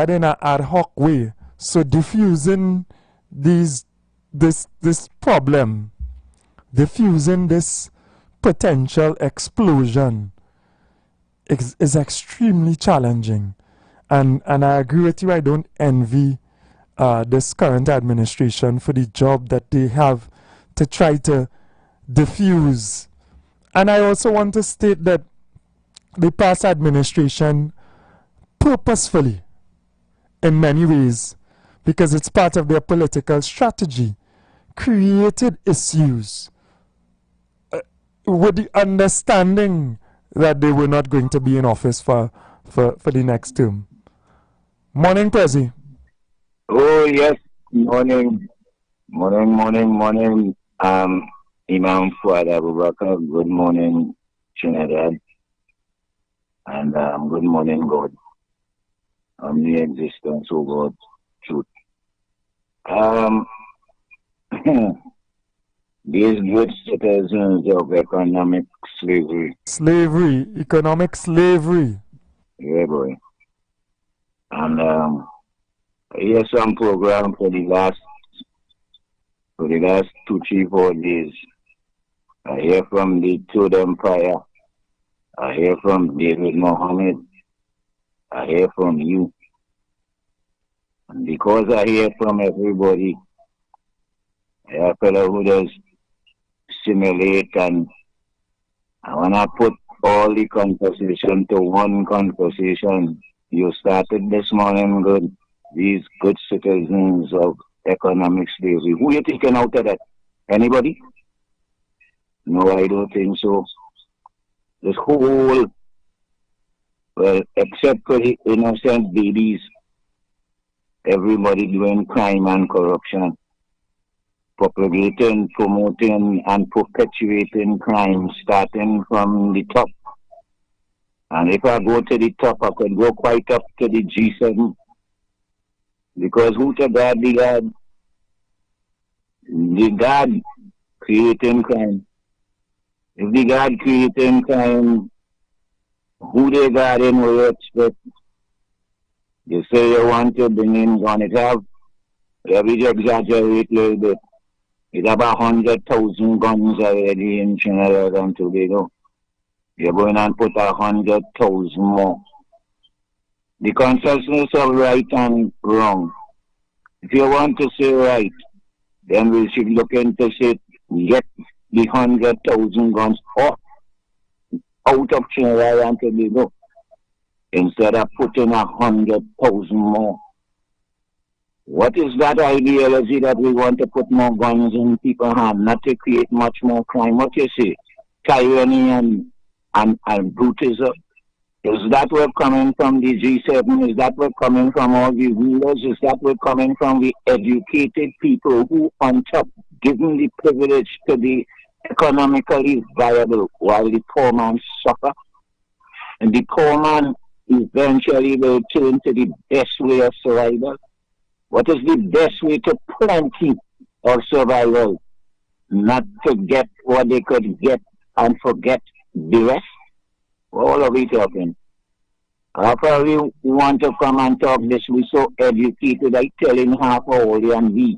in an ad hoc way. So diffusing this problem, diffusing this potential explosion is extremely challenging. And I agree with you. I don't envy this current administration for the job that they have to try to diffuse. And I also want to state that the past administration purposefully, in many ways, because it's part of their political strategy, created issues with the understanding that they were not going to be in office for the next term. Morning, Prezi. Oh, yes. Morning. Imam Fuad Abubakar. Good morning, Trinidad. And good morning, God. The existence of God's truth. These good citizens of economic slavery. Economic slavery. Yeah, boy. And here's some program for the last 2, 3, 4 days. I hear from the Third Empire. I hear from David Mohammed. I hear from you. And because I hear from everybody, I have a fellow who does simulate, and I want to put all the conversation to one conversation. You started this morning good. These good citizens of economic slavery. Who you taking out of that? Anybody? No, I don't think so. This whole, well, except for the innocent babies, everybody doing crime and corruption, propagating, promoting, and perpetuating crime, starting from the top. And if I go to the top, I could go quite up to the G7. Because who to guard the God? The God creating crime. If the God creating crime, who they guard in will expect? You say you want to bring in gun, it have, we exaggerate a little bit. It's about 100,000 guns already in Trinidad and Tobago. You're going and put 100,000 more. The consciousness of right and wrong. If you want to say right, then we should look into say, get the 100,000 guns out of Trinidad and Tobago, instead of putting 100,000 more. What is that ideology that we want to put more guns in people's hands, not to create much more crime? What you say? Tyranny and brutism? Is that what coming from the G7? Is that what coming from all the rulers? Is that what coming from the educated people who, on top, given the privilege to be economically viable while the poor man suffer? And the poor man eventually will turn to the best way of survival. What is the best way to plenty of survival? Not to get what they could get and forget The rest, all of we talking. Probably we want to come and talk this. We so educated. I telling half all and we.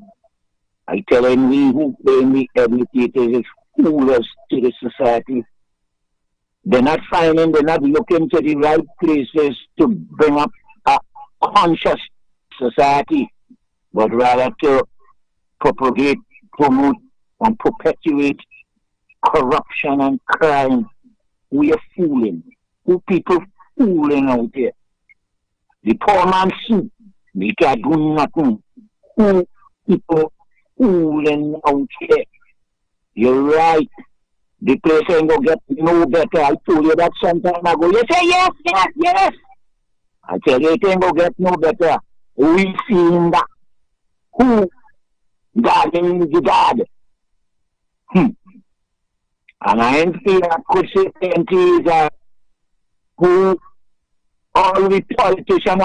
I telling we who claim we educated is foolers to the society. They're not looking to the right places to bring up a conscious society, but rather to propagate, promote, and perpetuate corruption and crime. We are fooling. Who people fooling out there? The poor man soup, they can't do nothing. Who people fooling out here? You're right. The place ain't gonna get no better. I told you that some time ago. You say yes, yes, yes. I tell you, it ain't gonna get no better. We seen that. Who guarding the God? And I ain't feel I could say plenty who all the politicians,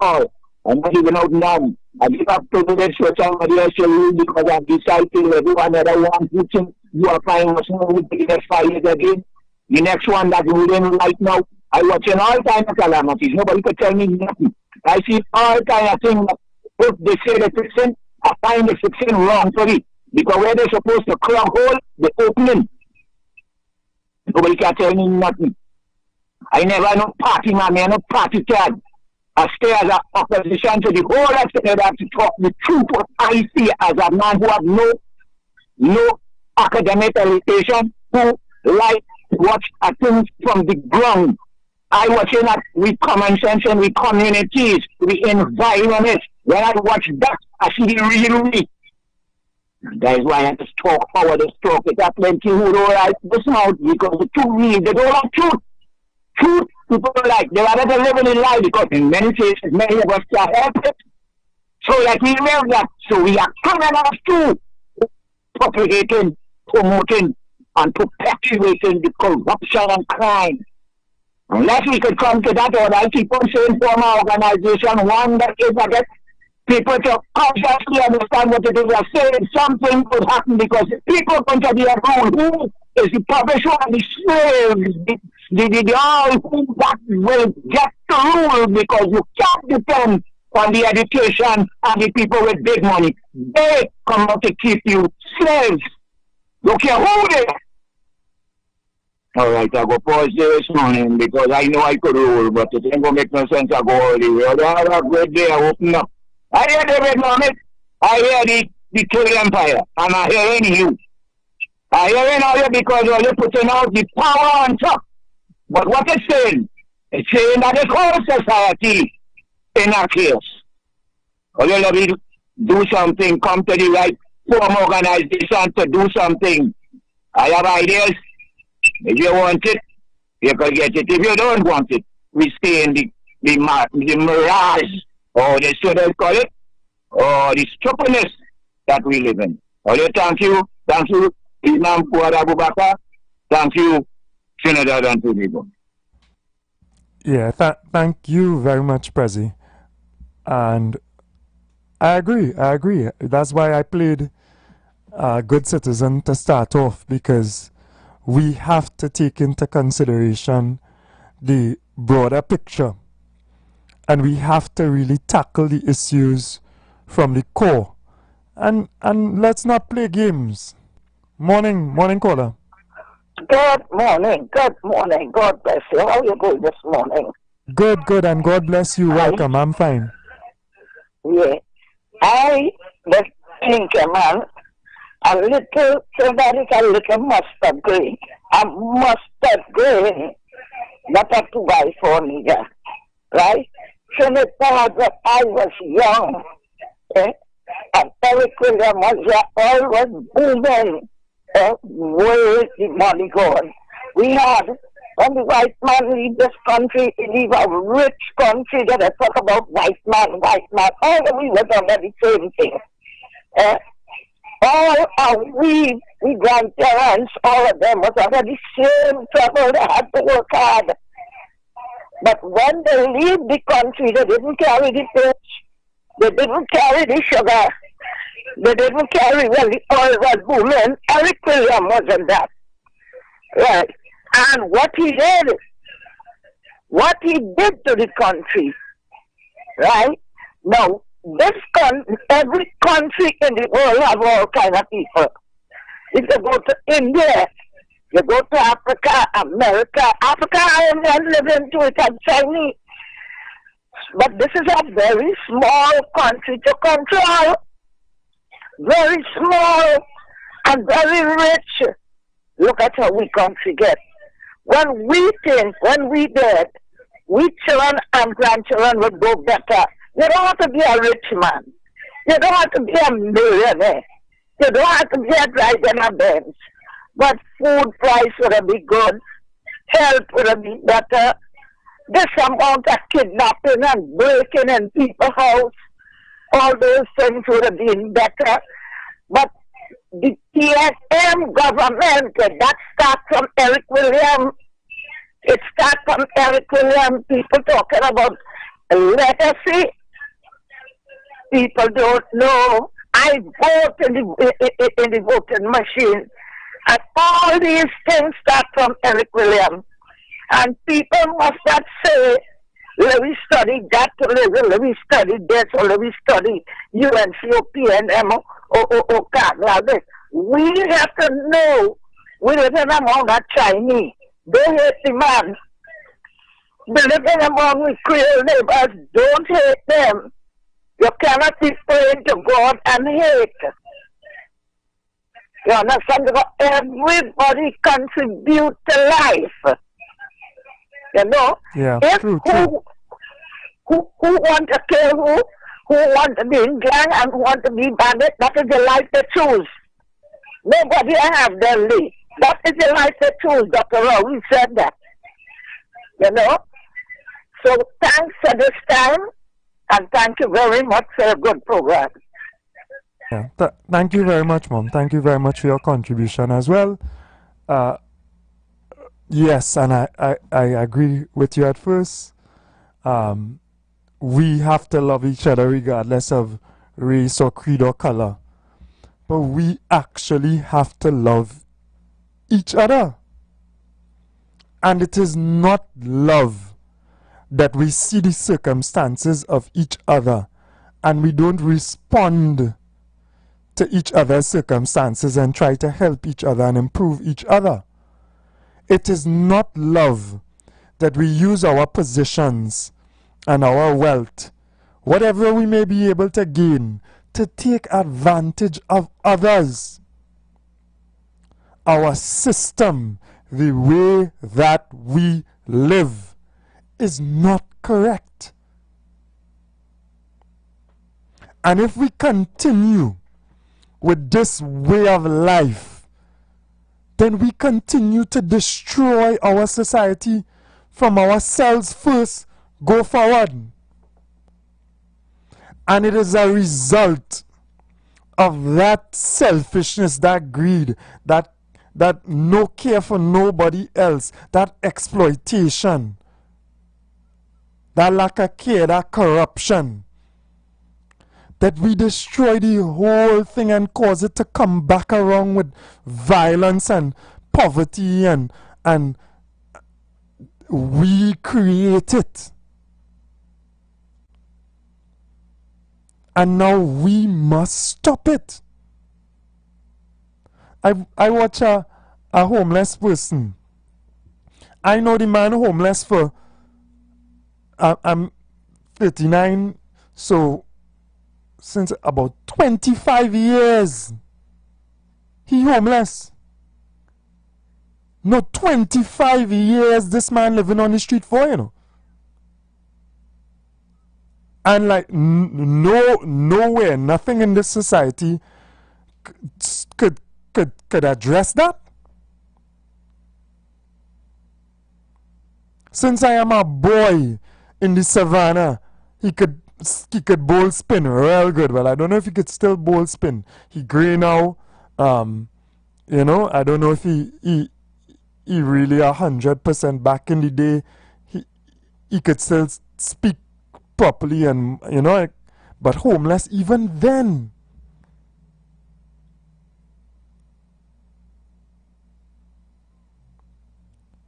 all. I'm not even out now. I give up to the for somebody else to rule because I've decided everyone that I want to you are finding us with the next 5 years again. The next one that's ruling right now, I watching all kind of calamities. Nobody could tell me nothing. I see all kind of things. If they say they're fixing, I find the fixing wrong for it. Because where they're supposed to clog hole, the opening. Nobody can tell me nothing. I never know party man, I no party card. I stay as an opposition to the whole extent. I have to talk the truth what I see as a man who have no academic education, who like to watch things from the ground. I watching at we common sense and we communities, we environment. When I watch that, I see the real me. That is why I have to talk forward this talk. It's a plenty who don't like this mouth because the truth means they don't like truth. Truth people like they rather than living in lie because in many cases many of us can't help it. So like we live that. So we are coming off to propagating, promoting and perpetuating the corruption and crime. Unless we could come to that order, I keep on saying from our organization, one that is against people to consciously understand what it is we are saying. Something could happen because people going to be a rule. Who is the publisher and the slaves? The all who that will get to rule because you can't depend on the education and the people with big money. They come out to keep you slaves. Don't care who they are. All right, I go pause there this morning because I know I could rule, but it ain't going to make no sense I go all the way. I have a great day. I open up. I hear David Mohammed. I hear the Kill Empire. And I hear you. I hear it all because you're putting out the power on top. But what it's saying that the whole society in a chaos. All you love do something, come to the right form organization to do something. I have ideas. If you want it, you can get it. If you don't want it, we stay in the mirage, or the students call it, or the stupidness that we live in. Thank you, Imam Fuad Abubakar. Thank you, Trinidad and Tobago. Yeah, thank you very much, Prezi. And I agree. That's why I played Good Citizen to start off, because we have to take into consideration the broader picture. And we have to really tackle the issues from the core. And let's not play games. Morning, caller. Good morning. God bless you. How are you doing this morning? Good, and God bless you. Welcome. I'm fine. Yeah. I was thinking, man, a little mustard green. A mustard green, not a 2x4 nigga. Right? So the thought that I was young, and Eric William was always booming. Where the money going? We had, when the white man leave this country, he leave a rich country that I talk about white man. All of we was under the same thing. All our we grandparents, all of them was under the same trouble. They had to work hard. But when they leave the country, they didn't carry the fish. They didn't carry the sugar. They didn't carry when the oil was booming. Eric William wasn't that. Right. And what he did to the country, right? Now, every country in the world have all kind of people. If you go to India, you go to Africa, America, Ireland live into it and Chinese. But this is a very small country to control. Very small and very rich. Look at how we country get. When we dead, we children and grandchildren will go better. You don't have to be a rich man. You don't have to be a millionaire. You don't have to be a driver in a Benz. But food price would be good. Health would be better. This amount of kidnapping and breaking in people's house, all those things would have been better. But the TSM government, that starts from Eric Williams. It starts from Eric Williams. People talking about legacy. People don't know. I vote in the voting machine. And all these things start from Eric Williams. And people must not say, let me study that, let me study this, or let me study UNC or PNM or Canada. We have to know we live in among the Chinese. They hate the man. We live in among the Creole neighbors. Don't hate them. You cannot be praying to God and hate. You understand? Everybody contribute to life. You know? Yeah, if true. Who want to kill who want to be in gang and who want to be bandit, that is the life they choose. Nobody have their lead. That is the life they choose. Dr. Rowe said that. You know? So thanks for this time, and thank you very much for a good program. Yeah, thank you very much, Mom. Thank you very much for your contribution as well. Yes, and I agree with you at first. We have to love each other regardless of race or creed or color. But we actually have to love each other. And it is not love that we see the circumstances of each other and we don't respond to each other's circumstances and try to help each other and improve each other. It is not love that we use our positions and our wealth, whatever we may be able to gain, to take advantage of others. Our system, the way that we live, is not correct. And if we continue with this way of life, then we continue to destroy our society from ourselves first, go forward. And it is a result of that selfishness, that greed, that no care for nobody else, that exploitation, that lack of care, that corruption, that we destroy the whole thing and cause it to come back around with violence and poverty, and we create it. And now we must stop it. I watch a homeless person. I know the man homeless for, I'm 39, so since about 25 years, he homeless. No, 25 years this man living on the street for, you know. And like nowhere, nothing in this society could address that. Since I am a boy in the savannah, he could bowl spin real good. Well, I don't know if he could still bowl spin. He gray now. You know, I don't know if he really 100% back in the day. He could still speak properly, and you know, but homeless even then.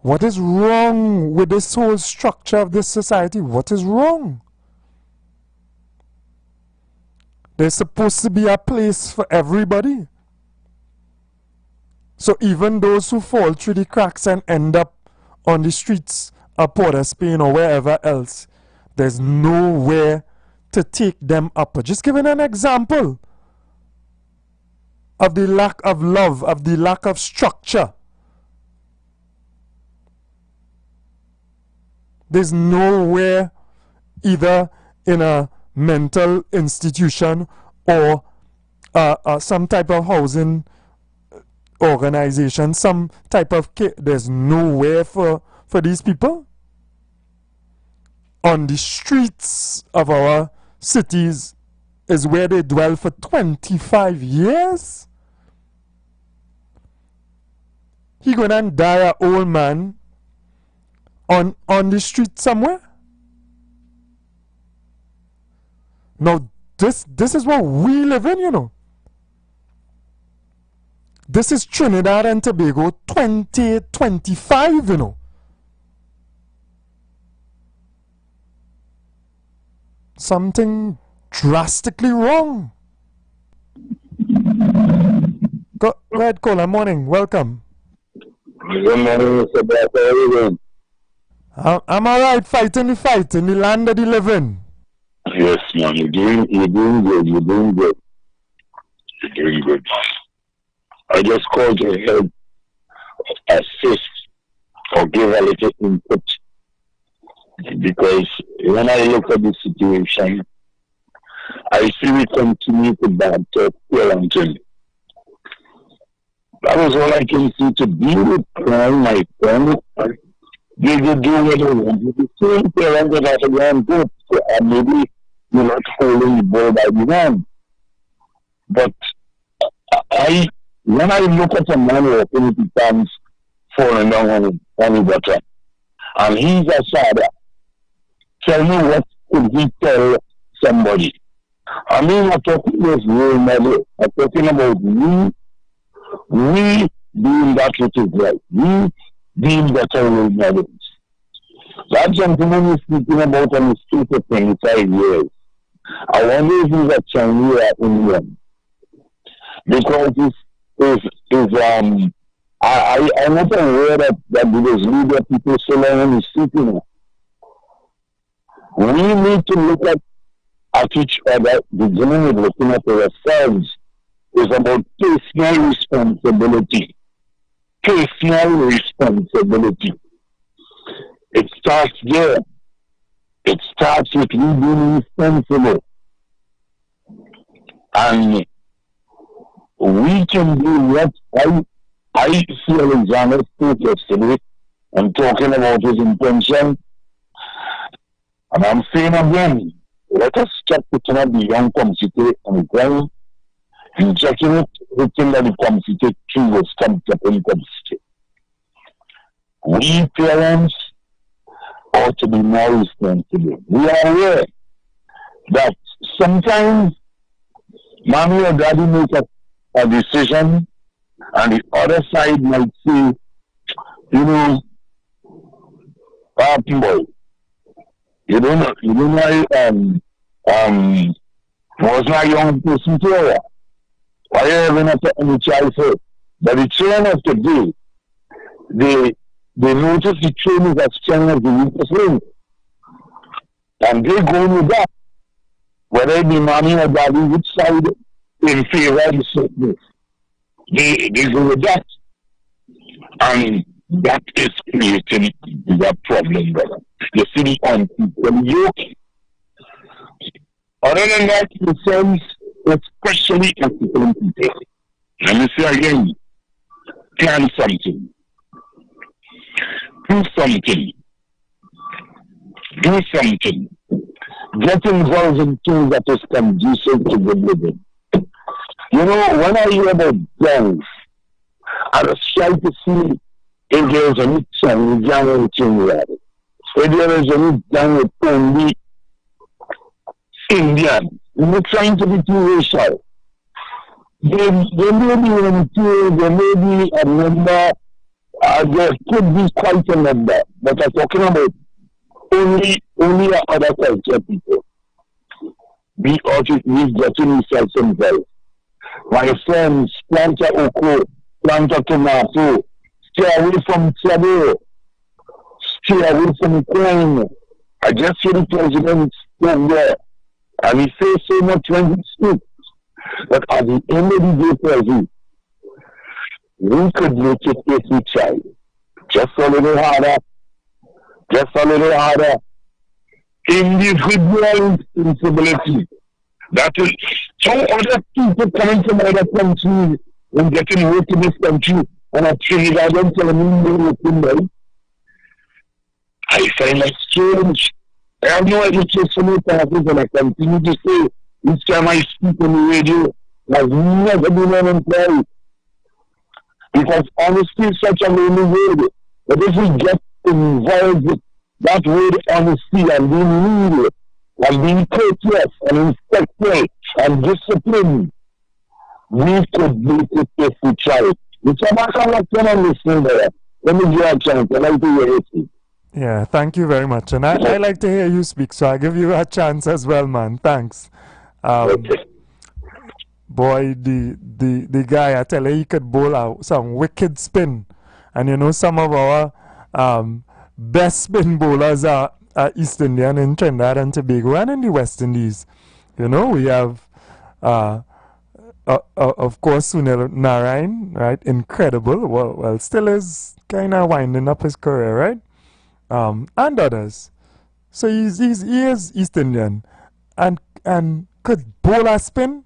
What is wrong with this whole structure of this society? What is wrong? There's supposed to be a place for everybody. So even those who fall through the cracks and end up on the streets of Port of Spain or wherever else, there's nowhere to take them up. Just giving an example of the lack of love, of the lack of structure. There's nowhere, either in a mental institution or some type of housing organization, some type of there's nowhere for these people. On the streets of our cities is where they dwell for 25 years. He gonna and die an old man on the street somewhere. Now this is what we live in, you know. This is Trinidad and Tobago 2025, you know. Something drastically wrong. Go ahead, Cola. Morning. Welcome. Good morning, Mr. Black. How are you doing? I'm alright, fighting the fight in the land of the living. Yes, man. You're doing good. You're doing good. You're doing good. I just called to help assist or give a little input, because when I look at the situation, I see we continue to bad talk parenting. That is all I can see. To deal with crime, my friend. They will do what they want. The same parents that have to go and go, and maybe you're not holding the ball by the hand. But when I look at a man walking with his hands falling down on the gutter, and he's a father, tell me what could he tell somebody? I mean, I'm talking about role model. I'm talking about we doing that which is right. We being better role models. That gentleman is speaking about on the street for 25 years. I wonder if he's a Chinese or Indian. Because I'm not aware that those media people so long on the street, you know. We need to look at each other, beginning with looking at ourselves. It's about personal responsibility. Personal responsibility. It starts there. It starts with you being responsible. And we can do what I see Alexander spoke yesterday and talking about his intention. And I'm saying again, let us stop putting up the young community on ground and checking it, hoping that the community tree will stand up in community. We parents ought to be more responsible. We are aware that sometimes mommy or daddy make a decision and the other side might say, you know, boy, you don't know, was not a young person to her. Why are you having a child for? But the children of today, they notice the train is as strong as the weakest link. And they go with that. Whether it be mommy or daddy, which side in favor of the sickness. They go with that. And that is creating the problem, brother. You see the unequal yoke. Other than that, in sense, especially African people. Let me say again, plan something. Do something. Do something. Get involved in things that is conducive to good living. You know, when I hear about gangs, I was trying to see if there is any gang in Trinidad. If there is any gang with only Indian. We're not trying to be too racial. There may be one too, there may be a number There could be quite a number, but I'm talking about only other culture people. We getting themselves involved. My friends, plant a oko, plant a tomato, stay away from trouble, stay away from crime. I just hear the president stand there, and he says so much when he speaks. But at the end of the day, President, we could make it if we try. Just a little harder. Just a little harder. Individual responsibility. That is, so other people coming from other countries and getting work in this country and a Trinidad and telling me working right. I find that strange. I have no education in classes and I continue to say each time I speak on the radio, I've never been unemployed. Because honesty is such a lonely word. But if we get involved with that word honesty and being real and being courteous and respectful and disciplined, we could make it if we try. It's about how much I'm listening there. Let me give you a chance. I like to hear it. Yeah, thank you very much. And I like to hear you speak, so I'll give you a chance as well, man. Thanks. Okay. Boy, the guy, I tell you, he could bowl out some wicked spin. And you know, some of our best spin bowlers are East Indian in Trinidad and Tobago and in the West Indies. You know, we have, of course, Sunil Narayan, right? Incredible. Well, still is kind of winding up his career, right? And others. So he is East Indian and could bowl a spin.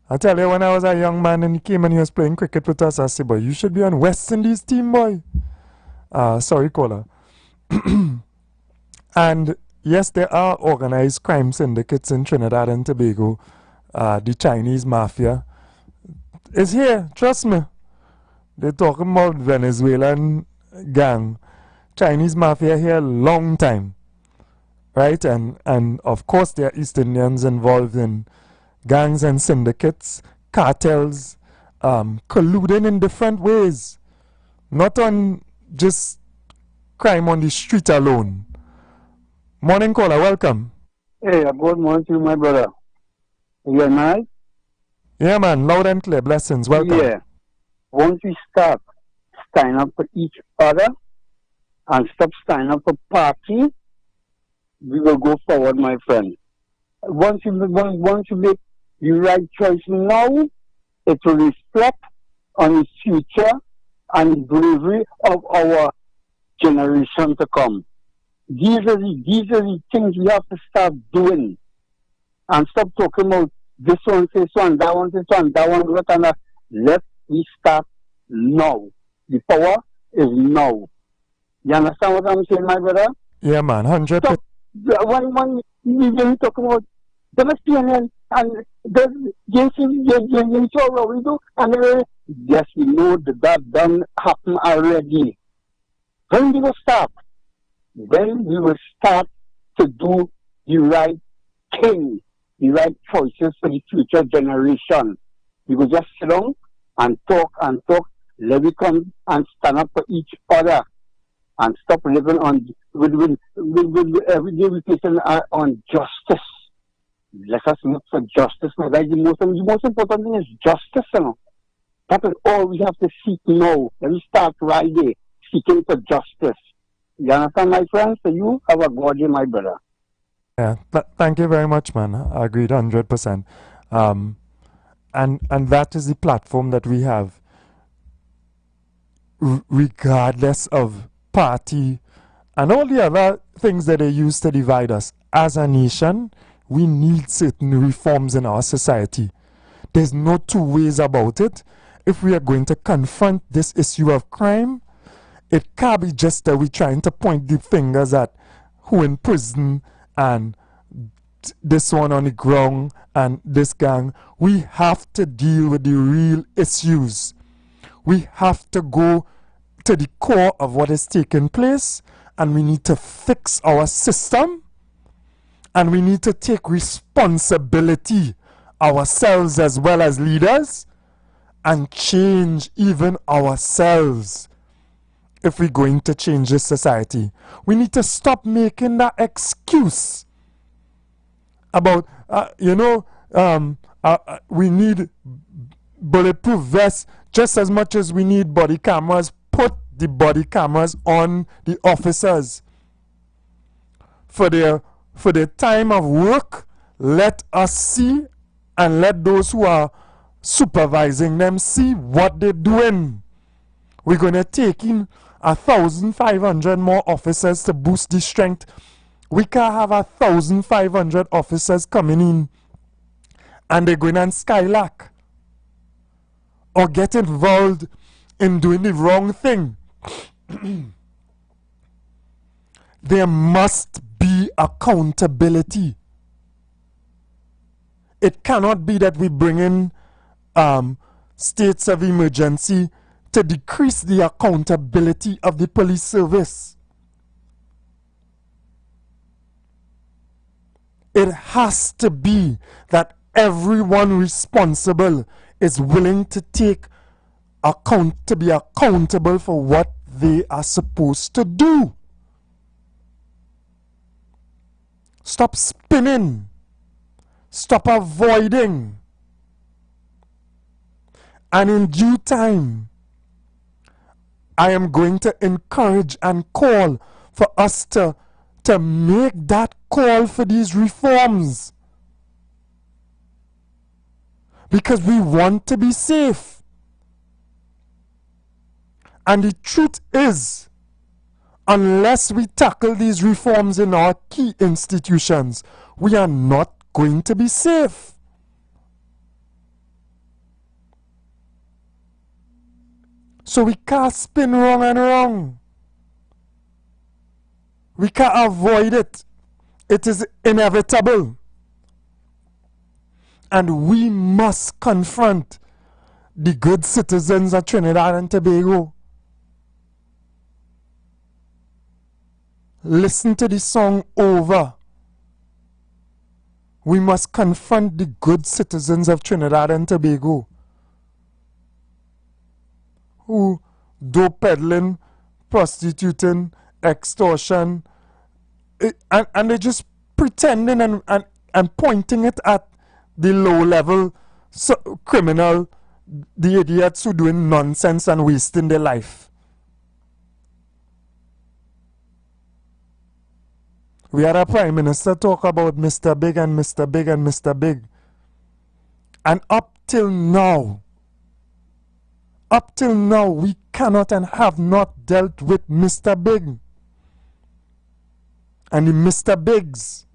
I tell you, when I was a young man and he came and he was playing cricket with us, I said, boy, you should be on West Indies team, boy. Sorry, caller. And yes, there are organized crime syndicates in Trinidad and Tobago. The Chinese mafia is here, trust me. They're talking about Venezuelan gang. Chinese mafia here long time. Right? And of course there are East Indians involved in gangs and syndicates, cartels, colluding in different ways. Not on just crime on the street alone. Morning caller, welcome. Hey, good morning to you, my brother. You alright? Yeah, man, loud and clear. Blessings, welcome. Yeah. Once we start standing up for each other and stop standing up for party, we will go forward, my friend. Once you make the right choice now, it will reflect on the future and bravery of our generation to come. These are the things we have to start doing. And stop talking about this one says one, that one says one, that one what and that. Let me start now. The power is now. You understand what I'm saying, my brother? Yeah, man, 100%. When we talk about the PNN and the JC, what we do, and yes, we know that done happen already. When we will start? When we will start to do the right thing, the right choices for the future generation. We will just sit down and talk. Let me come and stand up for each other and stop living on with every day we taking on justice. Let us look for justice. Now, the most important thing is justice. You know? That is all we have to seek now. Let me start right there, seeking for justice. You understand, my friends? So you have a God in my brother. Yeah, thank you very much, man. I agreed 100%. And that is the platform that we have. Regardless of party and all the other things that they use to divide us. As a nation, we need certain reforms in our society. There's no two ways about it. If we are going to confront this issue of crime, it can't be just that we're trying to point the fingers at who in prison and this one on the ground and this gang. We have to deal with the real issues. We have to go to the core of what is taking place, and we need to fix our system, and we need to take responsibility ourselves as well as leaders and change even ourselves if we're going to change this society. We need to stop making that excuse about, we need bulletproof vests just as much as we need body cameras. Put the body cameras on the officers. For their time of work, let us see, and let those who are supervising them see what they're doing. We're going to take in 1,500 more officers to boost the strength. We can't have 1,500 officers coming in and they're going on skylark or get involved in doing the wrong thing. There must be accountability. It cannot be that we bring in states of emergency to decrease the accountability of the police service. It has to be that everyone responsible is willing to be accountable for what they are supposed to do. Stop spinning. Stop avoiding. And in due time, I am going to encourage and call for us to make that call for these reforms. Because we want to be safe. And the truth is, unless we tackle these reforms in our key institutions, we are not going to be safe. So we can't spin wrong and wrong. We can't avoid it. It is inevitable. And we must confront the good citizens of Trinidad and Tobago. Listen to the song over. We must confront the good citizens of Trinidad and Tobago who dope peddling, prostituting, extortion, and they're just pretending and pointing it at the low-level criminal, the idiots who doing nonsense and wasting their life. We had a Prime Minister talk about Mr. Big and Mr. Big and Mr. Big. And up till now, we cannot and have not dealt with Mr. Big and the Mr. Bigs.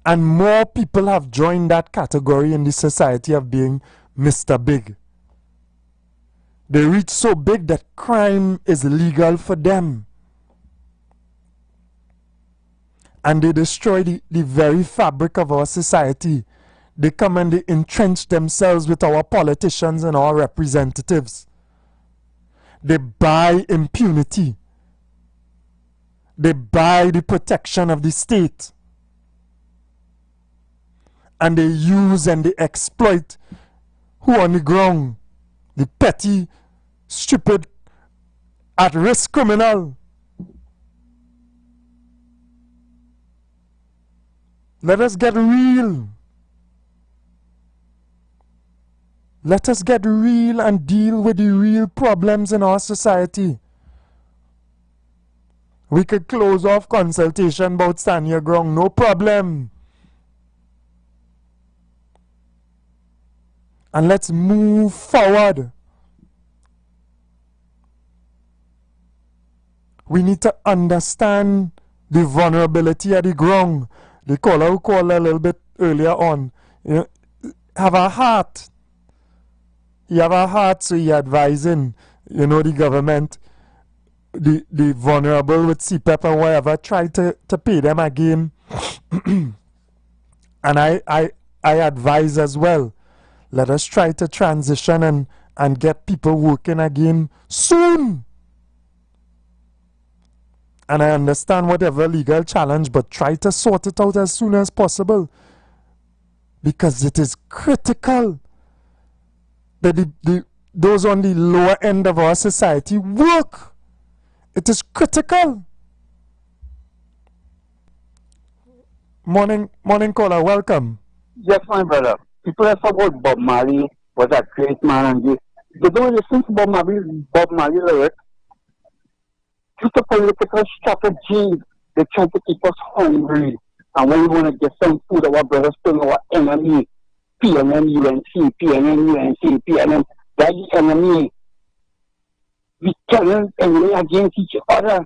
And more people have joined that category in the society of being Mr. Big. They reach so big that crime is legal for them. And they destroy the very fabric of our society. They come and they entrench themselves with our politicians and our representatives. They buy impunity. They buy the protection of the state. And they use and they exploit who on the ground? The petty, stupid, at-risk criminal. Let us get real. Let us get real and deal with the real problems in our society. We could close off consultation about stand your ground, no problem. And let's move forward. We need to understand the vulnerability of the ground. The caller who called a little bit earlier on, have a heart. He have a heart, so he advising, the government, the vulnerable with CPEP and whatever, try to pay them again. And I advise as well, let us try to transition and get people working again soon. And I understand whatever legal challenge, but try to sort it out as soon as possible. Because it is critical that those on the lower end of our society work. It is critical. Morning caller, welcome. Yes, my brother. People have talked about Bob Marley was a great man, and they don't listen to Bob Marley lyrics. Just a political strategy. They try to keep us hungry. And when we want to get some food, our brothers turn our enemy. PNM, UNC, PNM. That's the enemy. We turn enemy against each other.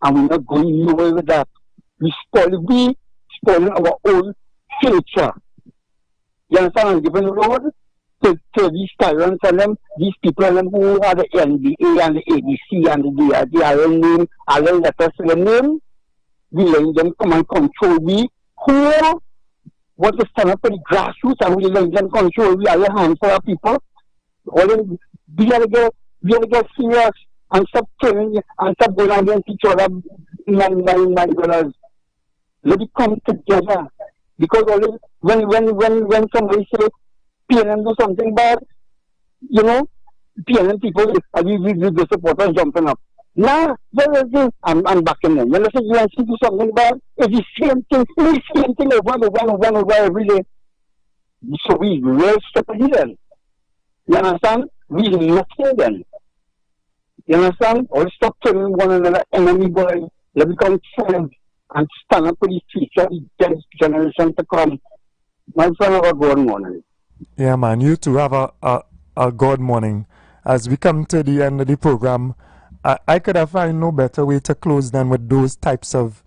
And we're not going nowhere with that. We spoiling our own future. You understand? I'm giving the road to these tyrants and them, these people and them who are the NBA and the ABC and the DRN name, all the letters to the name. We let them come and control we. Who want to stand up for the grassroots and we let them control we are a handful of people. We have to get serious and stop killing and stop going against each other. My brothers. Let it come together. Because always when somebody say PNM do something bad, you know, PNM people the supporters jumping up. Nah, I'm backing them. When I say UNC do something bad, it's the same thing over and over every day. So we really stop them. You understand? We not kill them. You understand? Or stop killing one another enemy boy. Let become friends and stand up for the future, the generation to come. My friend, have a good morning. Yeah, man, you too have a good morning. As we come to the end of the program, I could have found no better way to close than with those types of,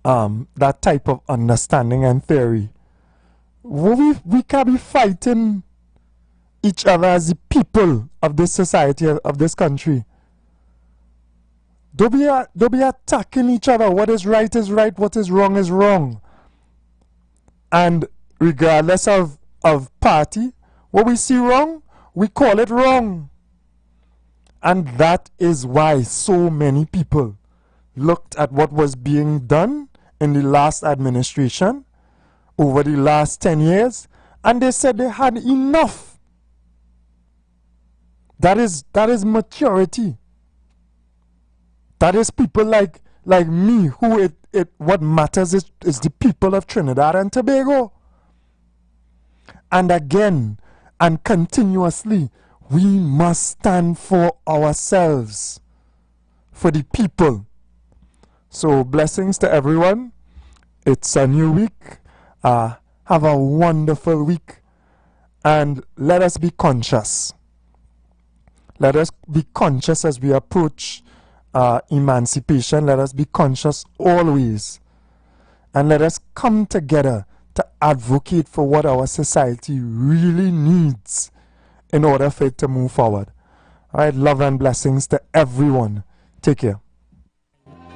that type of understanding and theory. We can't be fighting each other as the people of this society, of this country. Don't be attacking each other. What is right, what is wrong. And regardless of party, what we see wrong, we call it wrong. And that is why so many people looked at what was being done in the last administration over the last 10 years, and they said they had enough. That is maturity. That is people like me who what matters is the people of Trinidad and Tobago. And again and continuously, we must stand for ourselves, for the people. So blessings to everyone. It's a new week. Have a wonderful week. And let us be conscious. Let us be conscious as we approach emancipation. Let us be conscious always. And let us come together to advocate for what our society really needs in order for it to move forward. All right, love and blessings to everyone. Take care.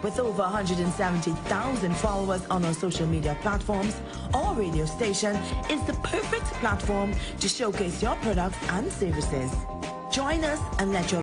With over 170,000 followers on our social media platforms, our radio station is the perfect platform to showcase your products and services. Join us and let your